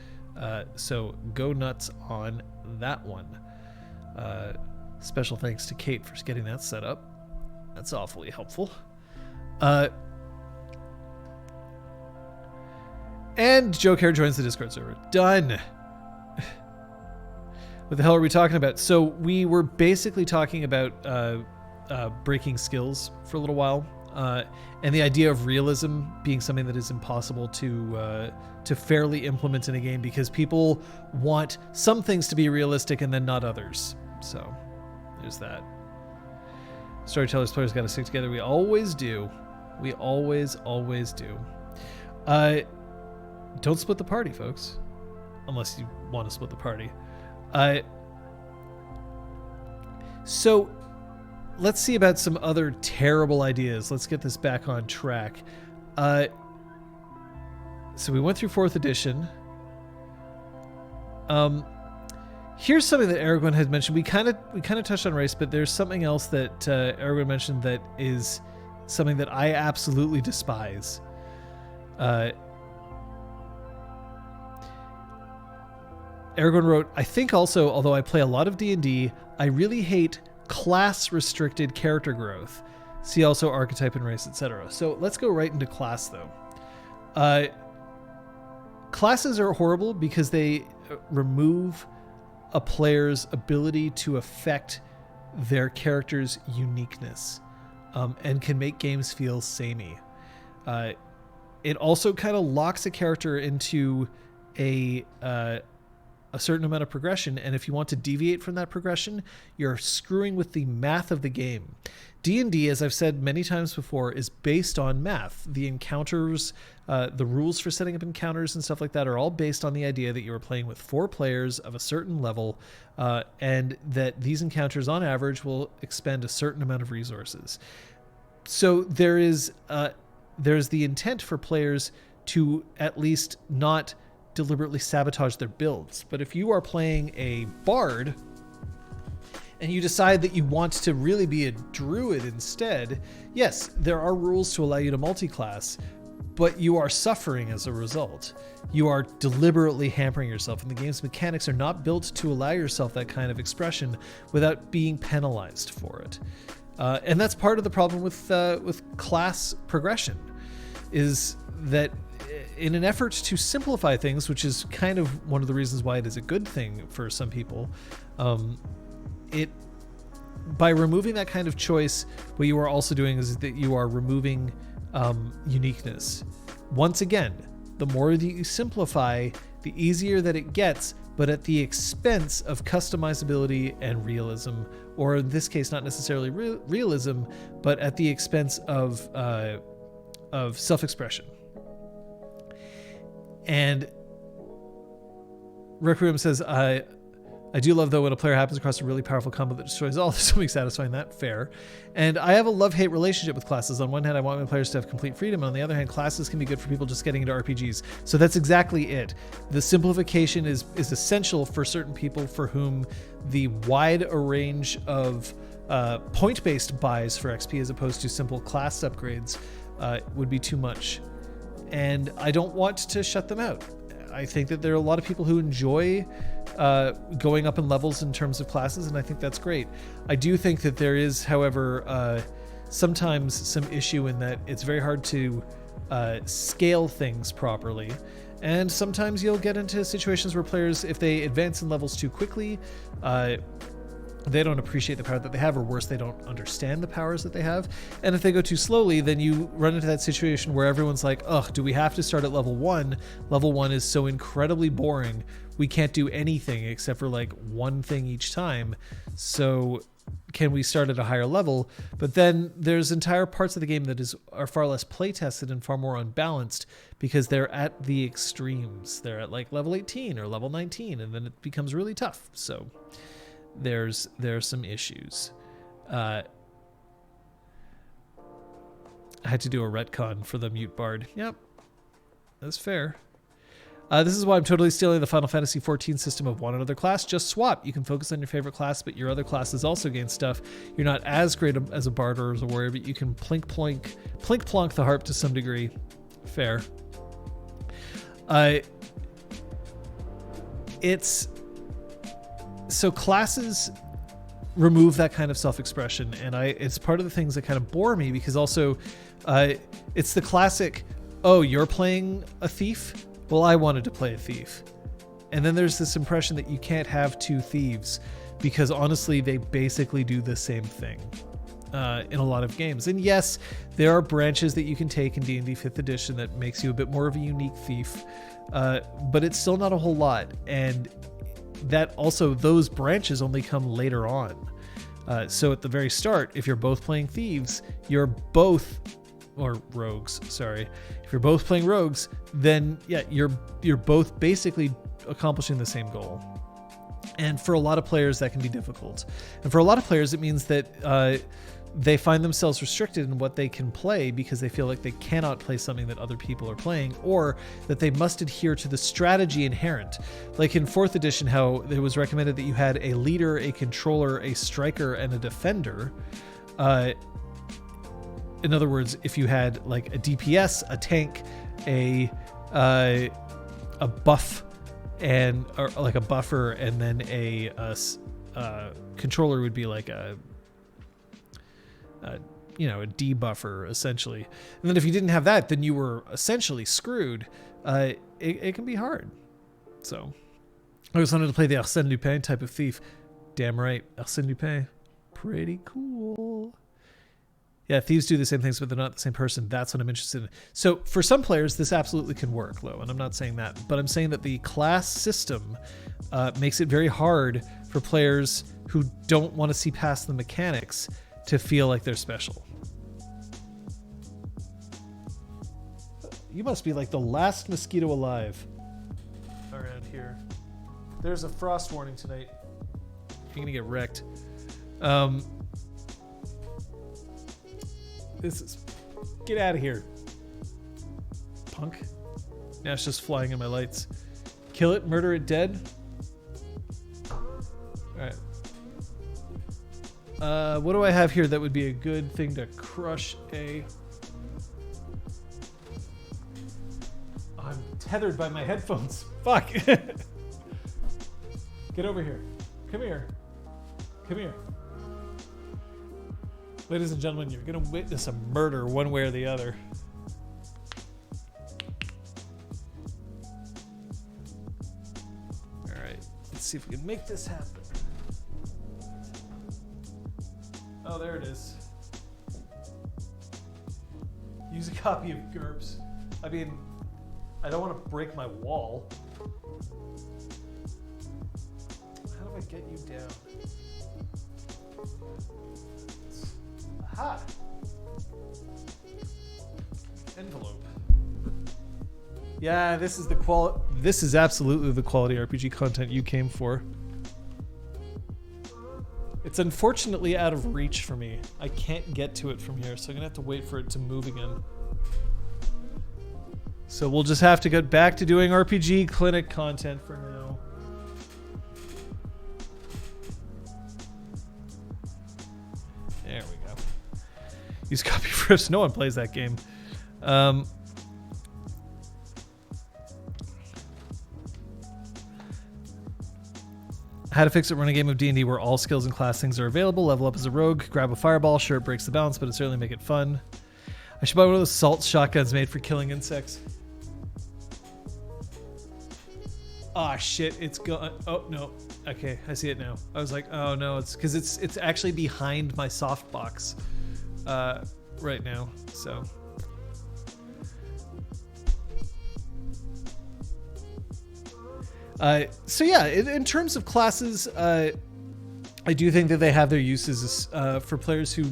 So go nuts on that one. Special thanks to Kate for getting that set up. That's awfully helpful. And Joe Care joins the Discord server. Done. What the hell are we talking about? So we were basically talking about breaking skills for a little while. And the idea of realism being something that is impossible to fairly implement in a game, because people want some things to be realistic and then not others. So there's that. Storytellers, players got to stick together. We always do. We always do. Don't split the party, folks. Unless you want to split the party. So let's see about some other terrible ideas. Let's get this back on track. So we went through 4th edition. Here's something that Aragorn had mentioned. We kind of touched on race, but there's something else that Aragorn mentioned that is something that I absolutely despise. Aragorn wrote, I think also, although I play a lot of D&D, I really hate class-restricted character growth. See also archetype and race, etc. So let's go right into class, though. Classes are horrible because they remove a player's ability to affect their character's uniqueness, and can make games feel samey. It also kind of locks a character into a certain amount of progression, and if you want to deviate from that progression, you're screwing with the math of the game. D&D, as I've said many times before, is based on math. The encounters, the rules for setting up encounters and stuff like that are all based on the idea that you are playing with 4 players of a certain level, and that these encounters on average will expend a certain amount of resources. So there's the intent for players to at least not deliberately sabotage their builds. But if you are playing a bard and you decide that you want to really be a druid instead, yes, there are rules to allow you to multi-class, but you are suffering as a result. You are deliberately hampering yourself, and the game's mechanics are not built to allow yourself that kind of expression without being penalized for it. And that's part of the problem with class progression, is that in an effort to simplify things, which is kind of one of the reasons why it is a good thing for some people, by removing that kind of choice, what you are also doing is that you are removing uniqueness. Once again, the more that you simplify, the easier that it gets, but at the expense of customizability and realism, or in this case, not necessarily realism, but at the expense of self-expression. And Requiem says, I do love, though, when a player happens across a really powerful combo that destroys all. There's something satisfying that. Fair. And I have a love-hate relationship with classes. On one hand, I want my players to have complete freedom. On the other hand, classes can be good for people just getting into RPGs. So that's exactly it. The simplification is essential for certain people for whom the wide range of point-based buys for XP as opposed to simple class upgrades would be too much. And I don't want to shut them out. I think that there are a lot of people who enjoy going up in levels in terms of classes, and I think that's great. I do think that there is, however, sometimes some issue in that it's very hard to scale things properly. And sometimes you'll get into situations where players, if they advance in levels too quickly, they don't appreciate the power that they have, or worse, they don't understand the powers that they have. And if they go too slowly, then you run into that situation where everyone's like, ugh, do we have to start at level 1? Level 1 is so incredibly boring. We can't do anything except for like one thing each time. So can we start at a higher level? But then there's entire parts of the game that are far less play tested and far more unbalanced because they're at the extremes. They're at like level 18 or level 19, and then it becomes really tough. So there are some issues. I had to do a retcon for the mute bard. Yep, that's fair. This is why I'm totally stealing the Final Fantasy XIV system of one another class. Just swap. You can focus on your favorite class, but your other classes also gain stuff. You're not as great as a bard or as a warrior, but you can plink plonk the harp to some degree. Fair. So classes remove that kind of self-expression, and it's part of the things that kind of bore me, because also it's the classic, oh, you're playing a thief? Well, I wanted to play a thief. And then there's this impression that you can't have two thieves, because honestly, they basically do the same thing in a lot of games. And yes, there are branches that you can take in D&D 5th edition that makes you a bit more of a unique thief, but it's still not a whole lot. And that also, those branches only come later on. So at the very start, if you're both playing thieves, you're both, or rogues, sorry. If you're both playing rogues, then yeah, you're both basically accomplishing the same goal. And for a lot of players, that can be difficult. And for a lot of players, it means that they find themselves restricted in what they can play because they feel like they cannot play something that other people are playing, or that they must adhere to the strategy inherent. Like in 4th edition, how it was recommended that you had a leader, a controller, a striker, and a defender. In other words, if you had like a DPS, a tank, a buff, or like a buffer, and then a controller would be like a debuffer essentially. And then if you didn't have that, then you were essentially screwed. It can be hard. So I just wanted to play the Arsène Lupin type of thief. Damn right, Arsène Lupin, pretty cool. Yeah, thieves do the same things, but they're not the same person. That's what I'm interested in. So for some players, this absolutely can work, Lo, and I'm not saying that. But I'm saying that the class system makes it very hard for players who don't want to see past the mechanics to feel like they're special. You must be like the last mosquito alive around here. There's a frost warning tonight. You're going to get wrecked. Get out of here, punk. Now it's just flying in my lights. Kill it, murder it, dead. Alright. What do I have here that would be a good thing to crush a... I'm tethered by my headphones. Fuck. Get over here. Come here. Come here. Ladies and gentlemen, you're going to witness a murder one way or the other. All right, let's see if we can make this happen. Oh, there it is. Use a copy of GURPS. I mean, I don't want to break my wall. How do I get you down? Aha! Envelope. Yeah, this is the This is absolutely the quality RPG content you came for. It's unfortunately out of reach for me. I can't get to it from here, so I'm gonna have to wait for it to move again. So we'll just have to get back to doing RPGClinic content for now. There we go. Use copy first. No one plays that game. How to fix it: run a game of D&D where all skills and class things are available. Level up as a rogue. Grab a fireball. Sure, it breaks the balance, but it certainly make it fun. I should buy one of those salt shotguns made for killing insects. Ah, shit, it's gone. Oh, no. Okay, I see it now. I was like, oh no, it's because it's actually behind my softbox right now, so. So yeah, in terms of classes, I do think that they have their uses for players who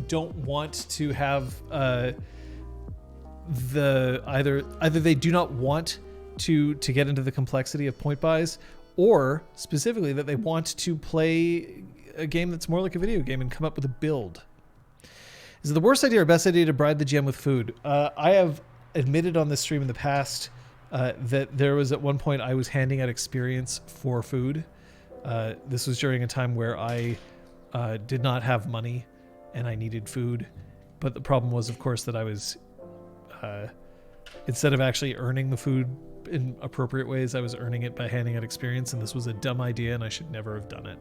don't want to have either they do not want to get into the complexity of point buys, or specifically that they want to play a game that's more like a video game and come up with a build. Is it the worst idea or best idea to bribe the GM with food? I have admitted on this stream in the past that there was at one point I was handing out experience for food. This was during a time where I did not have money and I needed food. But the problem was, of course, that I was, instead of actually earning the food in appropriate ways, I was earning it by handing out experience, and this was a dumb idea and I should never have done it.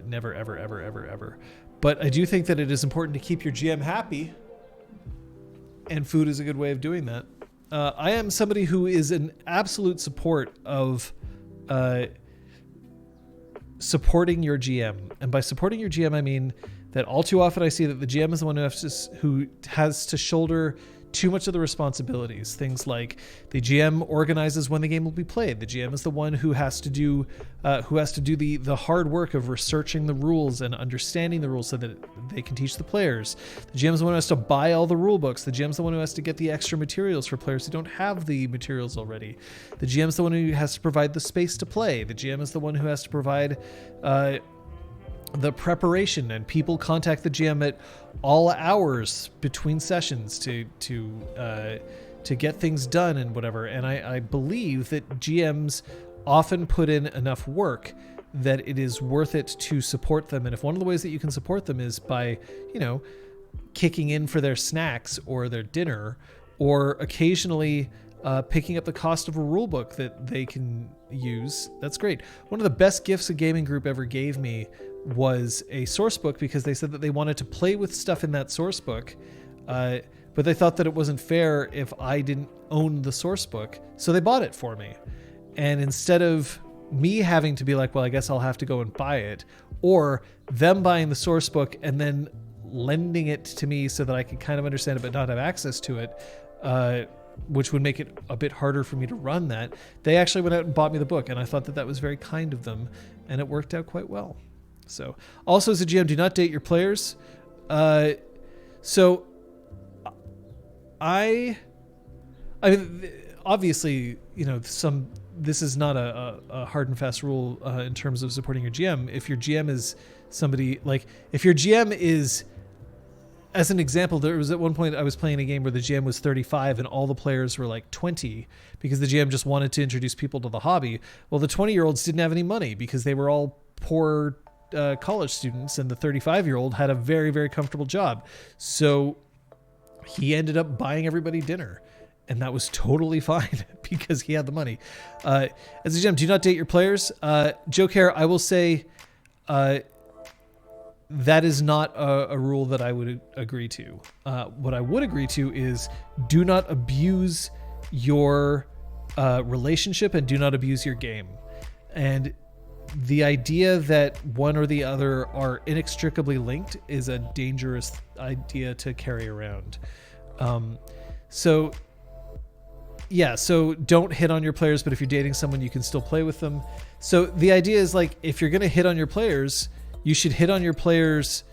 Never, ever, ever, ever, ever. But I do think that it is important to keep your GM happy, and food is a good way of doing that. I am somebody who is an absolute support of supporting your GM. And by supporting your GM, I mean that all too often I see that the GM is the one who has to shoulder too much of the responsibilities. Things like the GM organizes when the game will be played. The GM is the one who has to do the hard work of researching the rules and understanding the rules so that they can teach the players. The GM is the one who has to buy all the rule books. The GM is the one who has to get the extra materials for players who don't have the materials already. The GM is the one who has to provide the space to play. The GM is the one who has to provide the preparation, and people contact the GM at all hours between sessions to get things done and whatever. And I believe that GMs often put in enough work that it is worth it to support them. And if one of the ways that you can support them is by, kicking in for their snacks or their dinner, or occasionally picking up the cost of a rule book that they can use, that's great. One of the best gifts a gaming group ever gave me was a source book, because they said that they wanted to play with stuff in that source book, but they thought that it wasn't fair if I didn't own the source book, so they bought it for me. And instead of me having to be like, well, I guess I'll have to go and buy it, or them buying the source book and then lending it to me so that I could kind of understand it but not have access to it, which would make it a bit harder for me to run that, they actually went out and bought me the book, and I thought that that was very kind of them, and it worked out quite well. So, also as a GM, do not date your players. So I mean, obviously, this is not a hard and fast rule in terms of supporting your GM. If your GM is somebody, like, if your GM is, as an example, there was at one point I was playing a game where the GM was 35 and all the players were like 20 because the GM just wanted to introduce people to the hobby. Well, the 20-year-olds didn't have any money because they were all poor college students, and the 35-year-old had a very, very comfortable job. So he ended up buying everybody dinner, and that was totally fine because he had the money. As a GM, do not date your players. Joe Care, I will say that is not a rule that I would agree to. What I would agree to is do not abuse your relationship and do not abuse your game. And the idea that one or the other are inextricably linked is a dangerous idea to carry around. So don't hit on your players, but if you're dating someone, you can still play with them. So the idea is, like, if you're going to hit on your players, you should hit on your players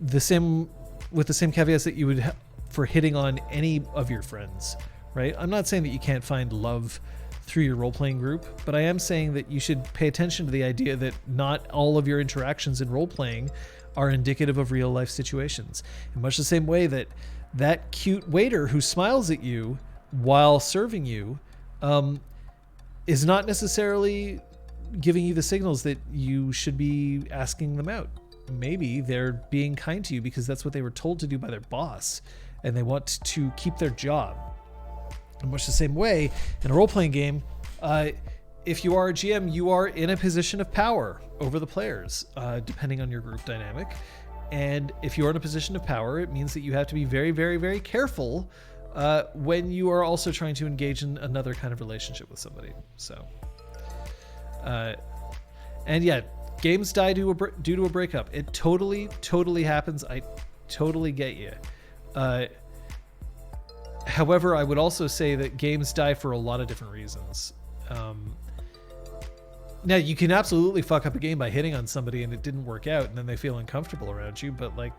with the same caveats that you would for hitting on any of your friends, right? I'm not saying that you can't find love through your role-playing group, but I am saying that you should pay attention to the idea that not all of your interactions in role-playing are indicative of real-life situations. In much the same way that cute waiter who smiles at you while serving you is not necessarily giving you the signals that you should be asking them out. Maybe they're being kind to you because that's what they were told to do by their boss, and they want to keep their job. In much the same way, in a role-playing game, if you are a GM, you are in a position of power over the players, depending on your group dynamic. And if you are in a position of power, it means that you have to be very, very, very careful when you are also trying to engage in another kind of relationship with somebody. So, and yeah, games die due to a breakup. It totally, totally happens. I totally get you. However, I would also say that games die for a lot of different reasons. Now, you can absolutely fuck up a game by hitting on somebody and it didn't work out and then they feel uncomfortable around you, but, like,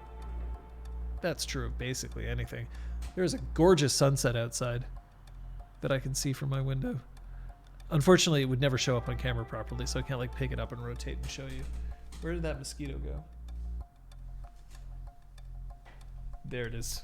that's true of basically anything. There's a gorgeous sunset outside that I can see from my window. Unfortunately, it would never show up on camera properly, so I can't, like, pick it up and rotate and show you. Where did that mosquito go? There it is.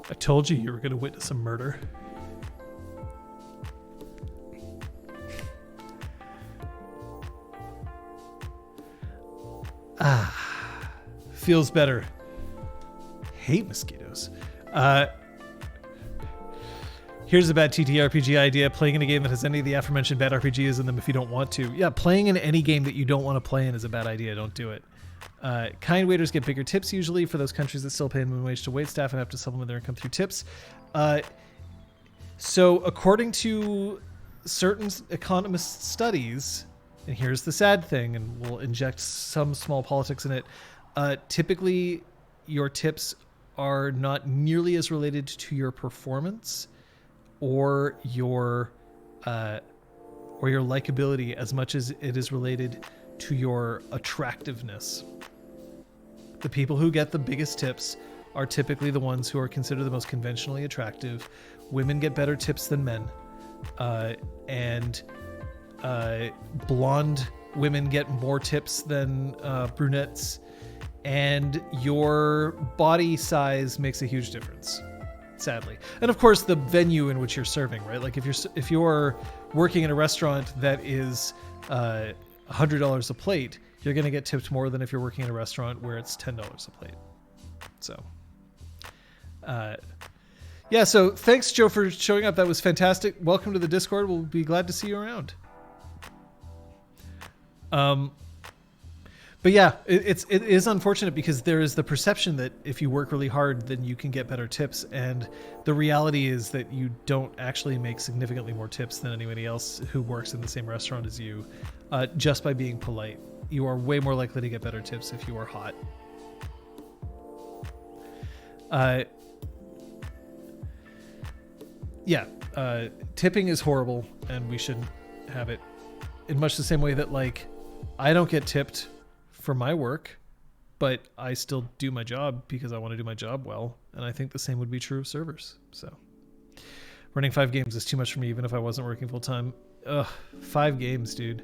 I told you were going to witness a murder. Feels better. Hate mosquitoes. Here's a bad TTRPG idea: playing in a game that has any of the aforementioned bad RPGs in them if you don't want to. Yeah, playing in any game that you don't want to play in is a bad idea. Don't do it. Kind waiters get bigger tips usually for those countries that still pay minimum wage to wait staff and have to supplement their income through tips. So according to certain economist studies, and here's the sad thing, and we'll inject some small politics in it, typically your tips are not nearly as related to your performance or your likability as much as it is related to your attractiveness. The people who get the biggest tips are typically the ones who are considered the most conventionally attractive. Women get better tips than men, and blonde women get more tips than brunettes, and your body size makes a huge difference, sadly. And of course the venue in which you're serving, right? Like if you're working in a restaurant that is $100 a plate, you're going to get tipped more than if you're working in a restaurant where it's $10 a plate. So yeah, so thanks, Joe, for showing up. That was fantastic. Welcome to the Discord. We'll be glad to see you around. But yeah, it is unfortunate because there is the perception that if you work really hard, then you can get better tips. And the reality is that you don't actually make significantly more tips than anybody else who works in the same restaurant as you, just by being polite. You are way more likely to get better tips if you are hot. Yeah, tipping is horrible, and we shouldn't have it, in much the same way that, like, I don't get tipped for my work, but I still do my job because I want to do my job well, and I think the same would be true of servers. So running 5 games is too much for me, even if I wasn't working full time. Ugh, 5 games, dude.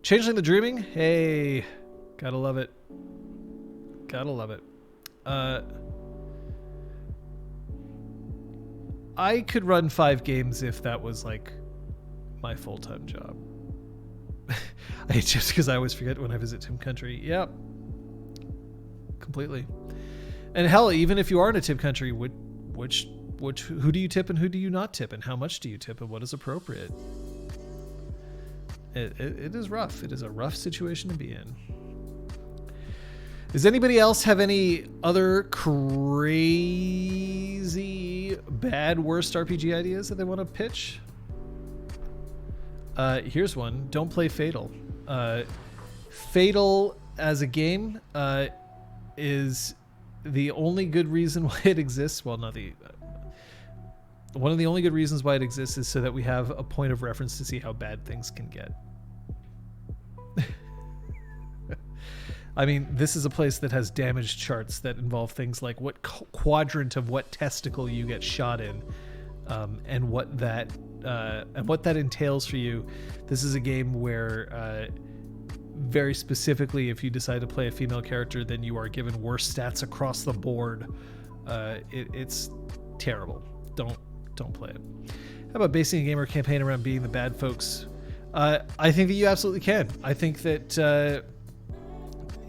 Changeling the Dreaming, hey, gotta love it. Gotta love it. I could run 5 games if that was like my full-time job. Just because I always forget when I visit Tim Country. Yep. Completely. And hell, even if you are in a tip country, who do you tip and who do you not tip, and how much do you tip and what is appropriate? It is rough. It is a rough situation to be in. Does anybody else have any other crazy, bad, worst RPG ideas that they want to pitch? Here's one. Don't play Fatal. Fatal as a game is the only good reason why it exists. Well, not the... one of the only good reasons why it exists is so that we have a point of reference to see how bad things can get. I mean, this is a place that has damage charts that involve things like what quadrant of what testicle you get shot in, and what that entails for you. This is a game where, very specifically, if you decide to play a female character, then you are given worse stats across the board. It's terrible. Don't play it. How about basing a gamer campaign around being the bad folks? I think that you absolutely can. I think that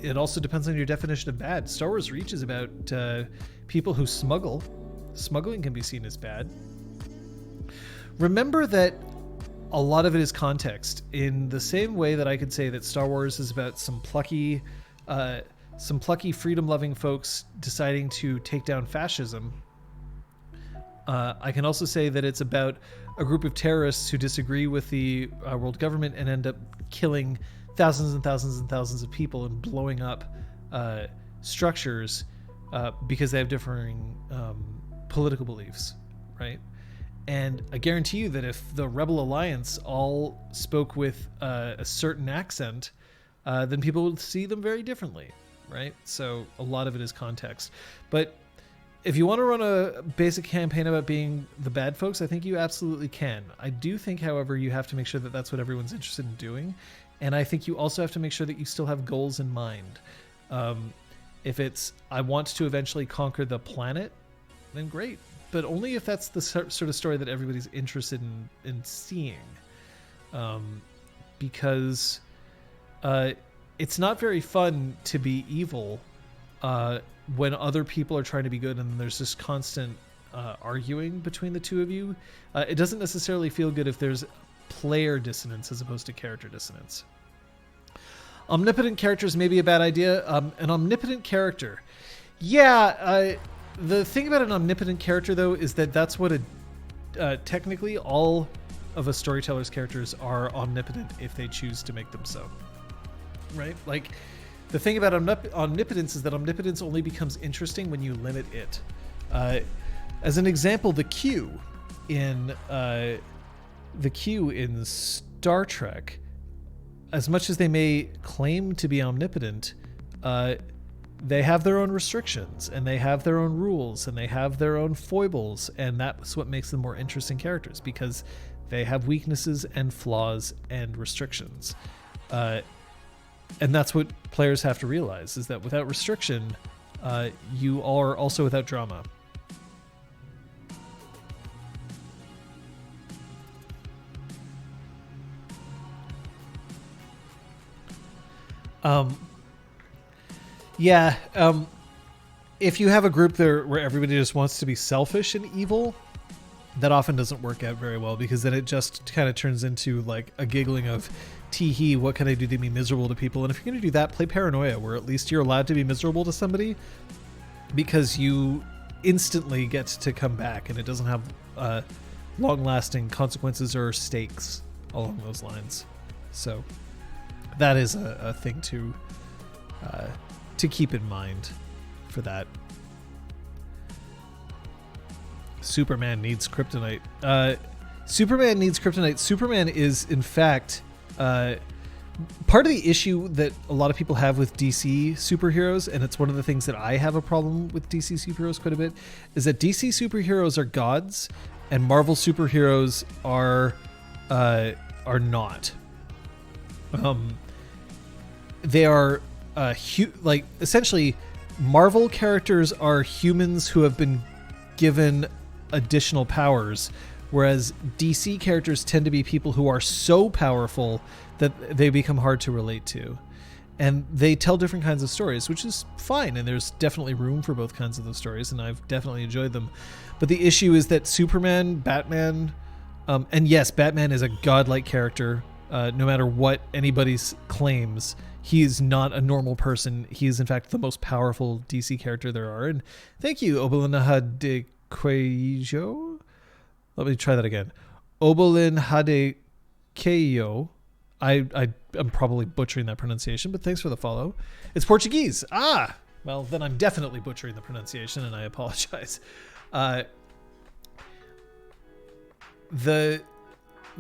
it also depends on your definition of bad. Star Wars Reach is about people who smuggle. Smuggling can be seen as bad. Remember that a lot of it is context. In the same way that I could say that Star Wars is about some plucky freedom-loving folks deciding to take down fascism, I can also say that it's about a group of terrorists who disagree with the world government and end up killing thousands and thousands and thousands of people and blowing up structures because they have differing political beliefs, right? And I guarantee you that if the Rebel Alliance all spoke with a certain accent, then people would see them very differently, right? So a lot of it is context. But if you want to run a basic campaign about being the bad folks, I think you absolutely can. I do think, however, you have to make sure that that's what everyone's interested in doing. And I think you also have to make sure that you still have goals in mind. If it's, I want to eventually conquer the planet, then great. But only if that's the sort of story that everybody's interested in seeing. Because it's not very fun to be evil when other people are trying to be good, and there's this constant arguing between the two of you. It doesn't necessarily feel good if there's player dissonance as opposed to character dissonance. Omnipotent characters may be a bad idea. An omnipotent character. Yeah, the thing about an omnipotent character, though, is that that's what technically all of a storyteller's characters are omnipotent if they choose to make them so. Right? Like, the thing about omnipotence is that omnipotence only becomes interesting when you limit it. As an example, the Q in Star Trek, as much as they may claim to be omnipotent, they have their own restrictions, and they have their own rules, and they have their own foibles, and that's what makes them more interesting characters, because they have weaknesses and flaws and restrictions. And that's what players have to realize, is that without restriction, you are also without drama. If you have a group there where everybody just wants to be selfish and evil, that often doesn't work out very well, because then it just kind of turns into like a giggling of tee-hee, what can I do to be miserable to people? And if you're going to do that, play Paranoia, where at least you're allowed to be miserable to somebody because you instantly get to come back, and it doesn't have long-lasting consequences or stakes along those lines. So that is a thing to keep in mind for that. Superman needs kryptonite. Superman needs kryptonite. Superman is, in fact, part of the issue that a lot of people have with DC superheroes, and it's one of the things that I have a problem with DC superheroes quite a bit, is that DC superheroes are gods and Marvel superheroes are not. They are essentially Marvel characters are humans who have been given additional powers, whereas DC characters tend to be people who are so powerful that they become hard to relate to. And they tell different kinds of stories, which is fine, and there's definitely room for both kinds of those stories, and I've definitely enjoyed them. But the issue is that Superman, Batman, and yes, Batman is a godlike character, no matter what anybody claims. He is not a normal person. He is, in fact, the most powerful DC character there are. And thank you, Obolin de Quejo. Let me try that again. Obolin Hade Keio. I'm probably butchering that pronunciation, but thanks for the follow. It's Portuguese. Well, then I'm definitely butchering the pronunciation, and I apologize. The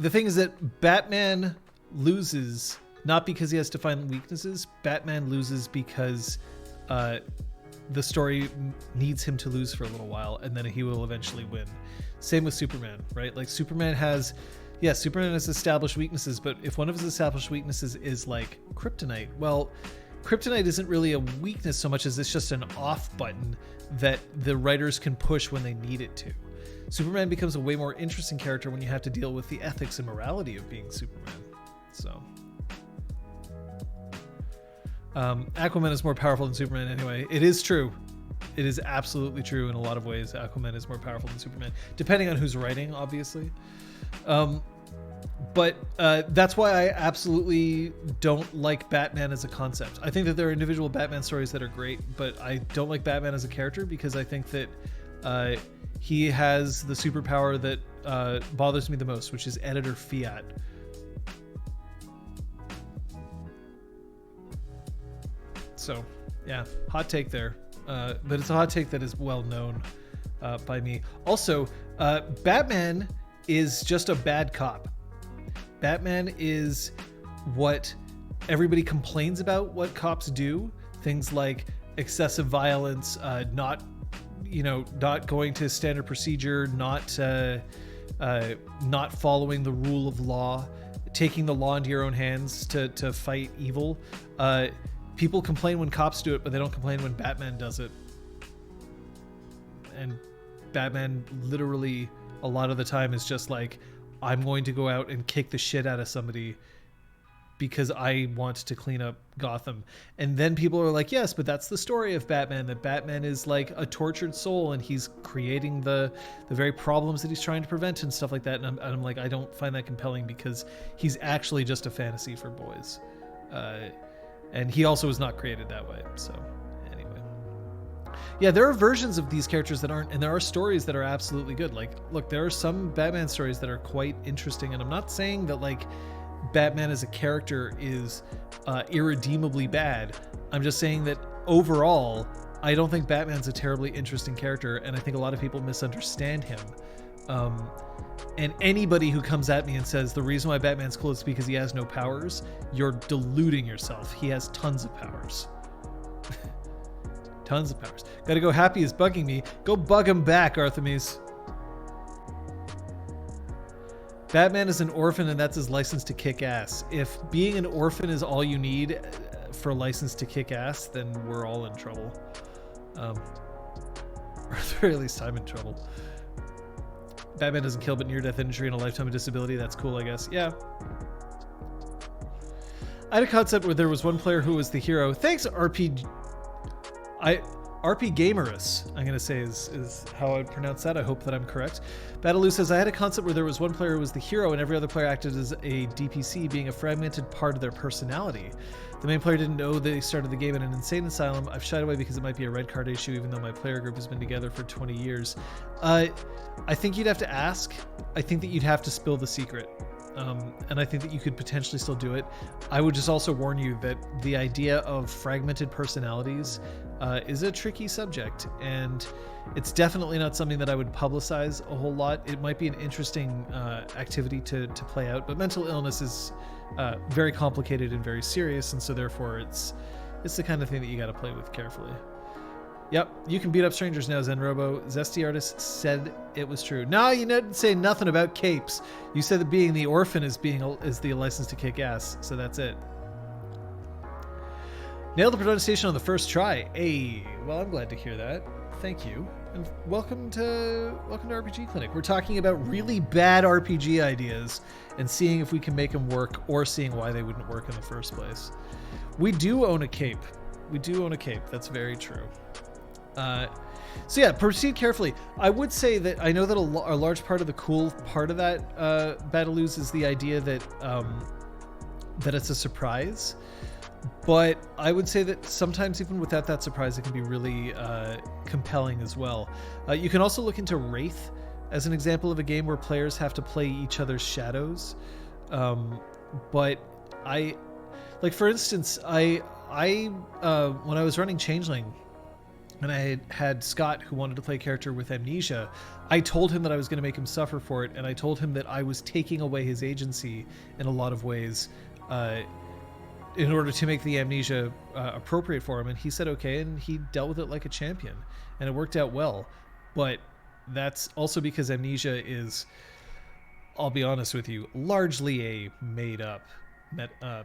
thing is that Batman loses not because he has to find weaknesses. Batman loses because the story needs him to lose for a little while, and then he will eventually win. Same with Superman, right? Like Superman has established weaknesses, but if one of his established weaknesses is like kryptonite, well, kryptonite isn't really a weakness so much as it's just an off button that the writers can push when they need it to. Superman becomes a way more interesting character when you have to deal with the ethics and morality of being Superman. So Aquaman is more powerful than Superman anyway. It is true. It is absolutely true in a lot of ways. Aquaman is more powerful than Superman, depending on who's writing, obviously. But that's why I absolutely don't like Batman as a concept. I think that there are individual Batman stories that are great, but I don't like Batman as a character because I think that he has the superpower that bothers me the most, which is editor fiat. So, yeah, hot take there. But it's a hot take that is well known by me. Also, Batman is just a bad cop. Batman is what everybody complains about what cops do. Things like excessive violence, not going to standard procedure, not following the rule of law, taking the law into your own hands to fight evil. People complain when cops do it, but they don't complain when Batman does it. And Batman literally a lot of the time is just like, I'm going to go out and kick the shit out of somebody because I want to clean up Gotham. And then people are like, yes, but that's the story of Batman, that Batman is like a tortured soul and he's creating the very problems that he's trying to prevent and stuff like that. And I'm like, I don't find that compelling because he's actually just a fantasy for boys. And he also was not created that way. So anyway. Yeah, there are versions of these characters that aren't, and there are stories that are absolutely good. Like, look, there are some Batman stories that are quite interesting. And I'm not saying that like Batman as a character is irredeemably bad. I'm just saying that overall, I don't think Batman's a terribly interesting character, and I think a lot of people misunderstand him. And anybody who comes at me and says the reason why Batman's cool is because he has no powers, you're deluding yourself. He has tons of powers. Tons of powers. Gotta go. Happy is bugging me. Go bug him back, Artemis. Batman is an orphan and that's his license to kick ass. If being an orphan is all you need for a license to kick ass, then we're all in trouble. Or at the very least, I'm in trouble. Batman doesn't kill, but near-death injury and a lifetime of disability. That's cool, I guess. Yeah. I had a concept where there was one player who was the hero. Thanks, RPGamerus, I'm going to say is how I would pronounce that. I hope that I'm correct. Bataloo says, I had a concept where there was one player who was the hero and every other player acted as a DPC, being a fragmented part of their personality. The main player didn't know they started the game in an insane asylum. I've shied away because it might be a red card issue, even though my player group has been together for 20 years. I think you'd have to ask. I think that you'd have to spill the secret. And I think that you could potentially still do it. I would just also warn you that the idea of fragmented personalities is a tricky subject, and it's definitely not something that I would publicize a whole lot. It might be an interesting activity to play out, but mental illness is very complicated and very serious, and so therefore it's the kind of thing that you got to play with carefully. Yep, you can beat up strangers now, Zenrobo. Zesty Artist said it was true. No, you didn't say nothing about capes. You said that being the orphan is the license to kick ass, so that's it. Nailed the pronunciation on the first try. Hey, well, I'm glad to hear that. Thank you, and welcome to RPGClinic. We're talking about really bad RPG ideas and seeing if we can make them work, or seeing why they wouldn't work in the first place. We do own a cape. We do own a cape. That's very true. So yeah, proceed carefully. I would say that I know that a large part of the cool part of that Bataloos is the idea that that it's a surprise. But I would say that sometimes even without that surprise, it can be really compelling as well. You can also look into Wraith as an example of a game where players have to play each other's shadows. But for instance, I when I was running Changeling, and I had Scott who wanted to play a character with amnesia, I told him that I was going to make him suffer for it, and I told him that I was taking away his agency in a lot of ways in order to make the amnesia appropriate for him. And he said okay, and he dealt with it like a champion, and it worked out well. But that's also because amnesia is, I'll be honest with you, largely a made-up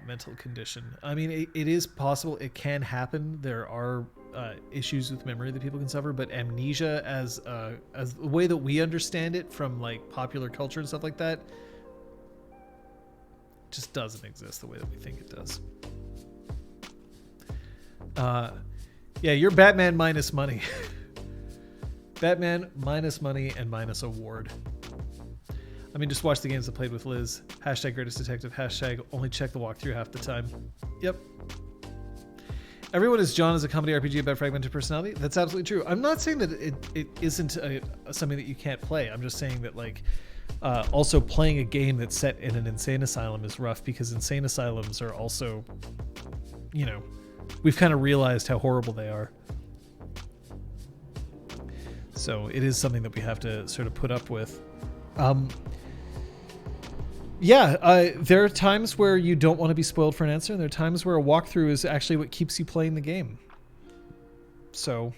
mental condition. I mean, it is possible, it can happen. There are issues with memory that people can suffer, but amnesia as the way that we understand it from like popular culture and stuff like that just doesn't exist the way that we think it does. Yeah, you're Batman minus money. Batman minus money and minus award. I mean, just watch the games I played with Liz. Hashtag greatest detective. Hashtag only check the walkthrough half the time. Yep. Everyone is John is a comedy RPG about fragmented personality. That's absolutely true. I'm not saying that it isn't something that you can't play. I'm just saying that like also playing a game that's set in an insane asylum is rough, because insane asylums are also, you know, we've kind of realized how horrible they are. So it is something that we have to sort of put up with. There are times where you don't want to be spoiled for an answer, and there are times where a walkthrough is actually what keeps you playing the game. So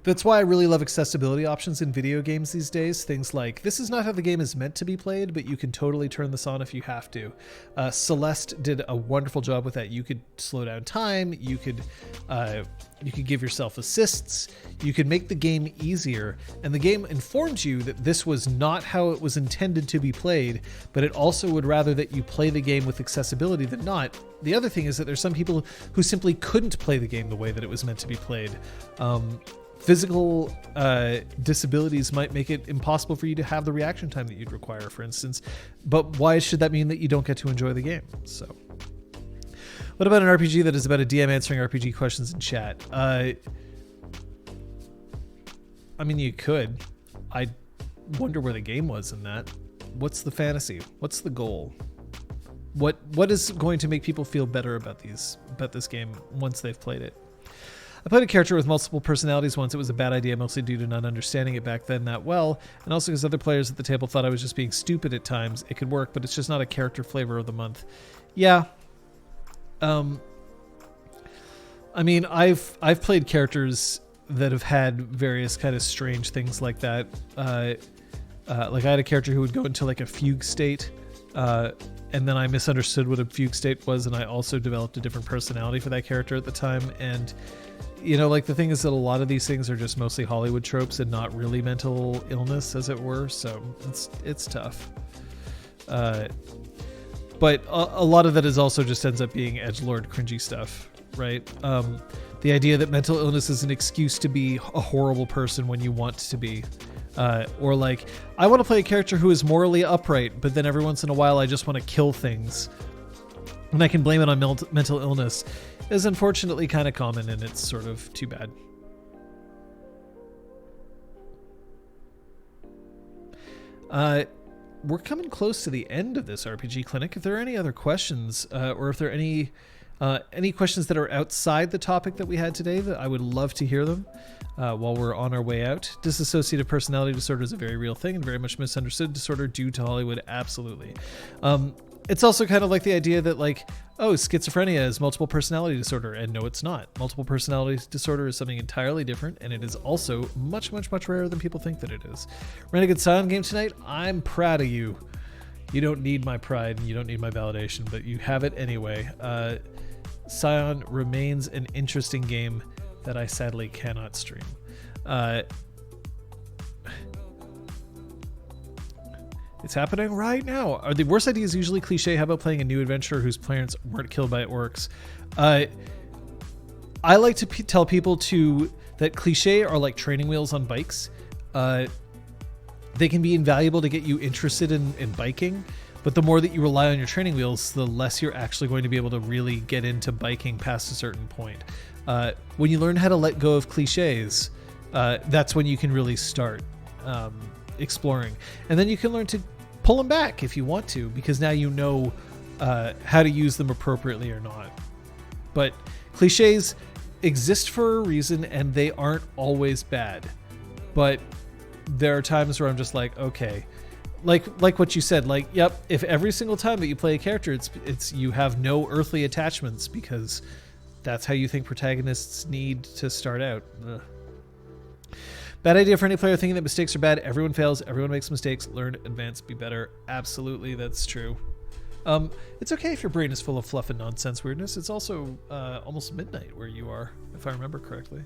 That's why I really love accessibility options in video games these days. Things like, this is not how the game is meant to be played, but you can totally turn this on if you have to. Celeste did a wonderful job with that. You could slow down time. You could give yourself assists. You could make the game easier. And the game informs you that this was not how it was intended to be played, but it also would rather that you play the game with accessibility than not. The other thing is that there's some people who simply couldn't play the game the way that it was meant to be played. Physical disabilities might make it impossible for you to have the reaction time that you'd require, for instance. But why should that mean that you don't get to enjoy the game? So, what about an RPG that is about a DM answering RPG questions in chat? I mean, you could. I wonder where the game was in that. What's the fantasy? What's the goal? What is going to make people feel better about this game once they've played it? I played a character with multiple personalities once. It was a bad idea, mostly due to not understanding it back then that well, and also because other players at the table thought I was just being stupid at times. It could work, but it's just not a character flavor of the month. Yeah. I mean, I've played characters that have had various kind of strange things like that. Like I had a character who would go into like a fugue state, and then I misunderstood what a fugue state was, and I also developed a different personality for that character at the time. And you know, like the thing is that a lot of these things are just mostly Hollywood tropes and not really mental illness, as it were. So it's tough. But a lot of that is also just ends up being edgelord cringy stuff, right? The idea that mental illness is an excuse to be a horrible person when you want to be. Or like, I want to play a character who is morally upright, but then every once in a while I just want to kill things. And I can blame it on mental illness. Is unfortunately kind of common, and it's sort of too bad. We're coming close to the end of this RPG clinic. If there are any other questions, or if there are any questions that are outside the topic that we had today, that I would love to hear them while we're on our way out. Dissociative personality disorder is a very real thing and very much misunderstood disorder due to Hollywood. Absolutely. It's also kind of like the idea that like, oh, schizophrenia is multiple personality disorder, and no, it's not. Multiple personality disorder is something entirely different, and it is also much, much, much rarer than people think that it is. Renegade Scion game tonight. I'm proud of you. You don't need my pride, and you don't need my validation, but you have it anyway. Scion remains an interesting game that I sadly cannot stream. It's happening right now. Are the worst ideas usually cliche? How about playing a new adventurer whose parents weren't killed by orcs? I like to tell people that cliche are like training wheels on bikes. They can be invaluable to get you interested in biking, but the more that you rely on your training wheels, the less you're actually going to be able to really get into biking past a certain point. When you learn how to let go of cliches, that's when you can really start exploring. And then you can learn to pull them back if you want to, because now you know how to use them appropriately or not. But cliches exist for a reason, and they aren't always bad. But there are times where I'm just like, okay, like what you said, like, yep, if every single time that you play a character, it's you have no earthly attachments because that's how you think protagonists need to start out. Ugh. Bad idea for any player thinking that mistakes are bad. Everyone fails. Everyone makes mistakes. Learn, advance, be better. Absolutely, that's true. It's okay if your brain is full of fluff and nonsense weirdness. It's also almost midnight where you are, if I remember correctly.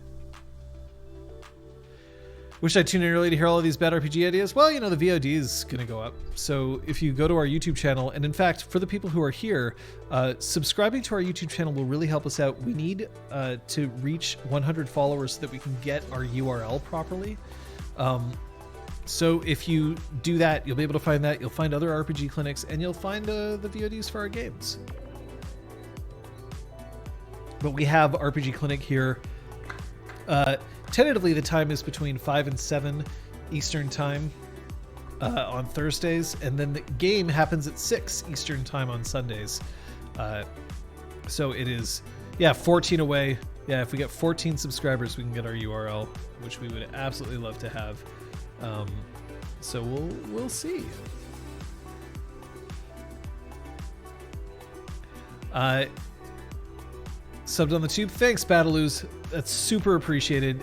Wish I tuned in early to hear all of these bad RPG ideas. Well, you know, the VOD is going to go up. So if you go to our YouTube channel, and in fact, for the people who are here, subscribing to our YouTube channel will really help us out. We need to reach 100 followers so that we can get our URL properly. So if you do that, you'll be able to find that. You'll find other RPG clinics, and you'll find the VODs for our games. But we have RPG Clinic here. Tentatively, the time is between 5 and 7 Eastern time on Thursdays, and then the game happens at 6 Eastern time on Sundays. So it is, 14 away. Yeah, if we get 14 subscribers, we can get our URL, which we would absolutely love to have. So we'll see. subbed on the tube. Thanks, Bataloos. That's super appreciated.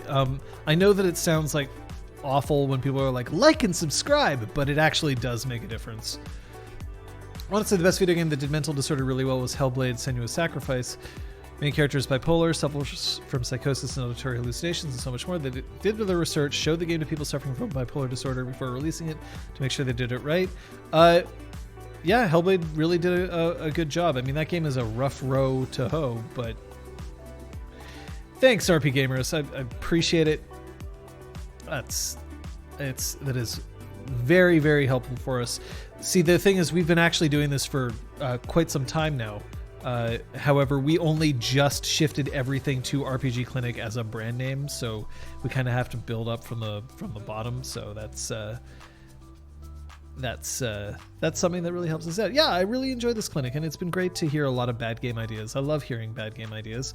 I know that it sounds like awful when people are like and subscribe, but it actually does make a difference. Honestly, the best video game that did mental disorder really well was Hellblade: Senua's Sacrifice. Main character is bipolar, suffers from psychosis and auditory hallucinations, and so much more. They did the research, showed the game to people suffering from bipolar disorder before releasing it to make sure they did it right. Yeah, Hellblade really did a good job. I mean, that game is a rough row to hoe, but thanks, RP Gamers. I appreciate it. That is very, very helpful for us. See, the thing is, we've been actually doing this for quite some time now. However, we only just shifted everything to RPGClinic as a brand name, so we kind of have to build up from the bottom. So that's something that really helps us out. Yeah, I really enjoy this clinic, and it's been great to hear a lot of bad game ideas. I love hearing bad game ideas.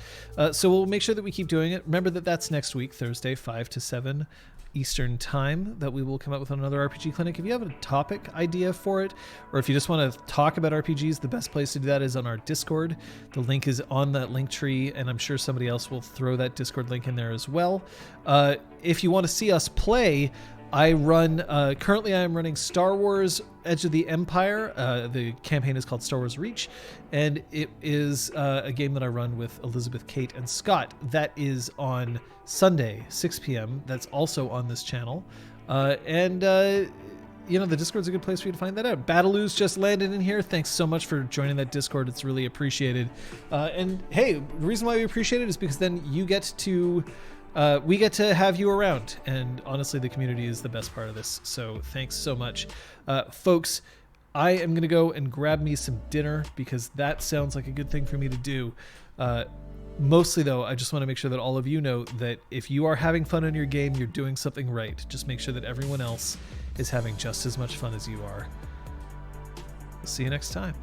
So we'll make sure that we keep doing it. Remember that that's next week, Thursday, 5 to 7 Eastern time, that we will come up with another RPG Clinic. If you have a topic idea for it, or if you just want to talk about RPGs, the best place to do that is on our Discord. The link is on that link tree, and I'm sure somebody else will throw that Discord link in there as well. If you want to see us play, I run, currently I am running Star Wars Edge of the Empire. The campaign is called Star Wars Reach, and it is a game that I run with Elizabeth, Kate, and Scott. That is on Sunday, 6 p.m. That's also on this channel. The Discord's a good place for you to find that out. Bataloos just landed in here. Thanks so much for joining that Discord. It's really appreciated. And hey, the reason why we appreciate it is because then you get to... we get to have you around, and honestly, the community is the best part of this, so thanks so much. Folks, I am going to go and grab me some dinner, because that sounds like a good thing for me to do. Mostly, though, I just want to make sure that all of you know that if you are having fun in your game, you're doing something right. Just make sure that everyone else is having just as much fun as you are. See you next time.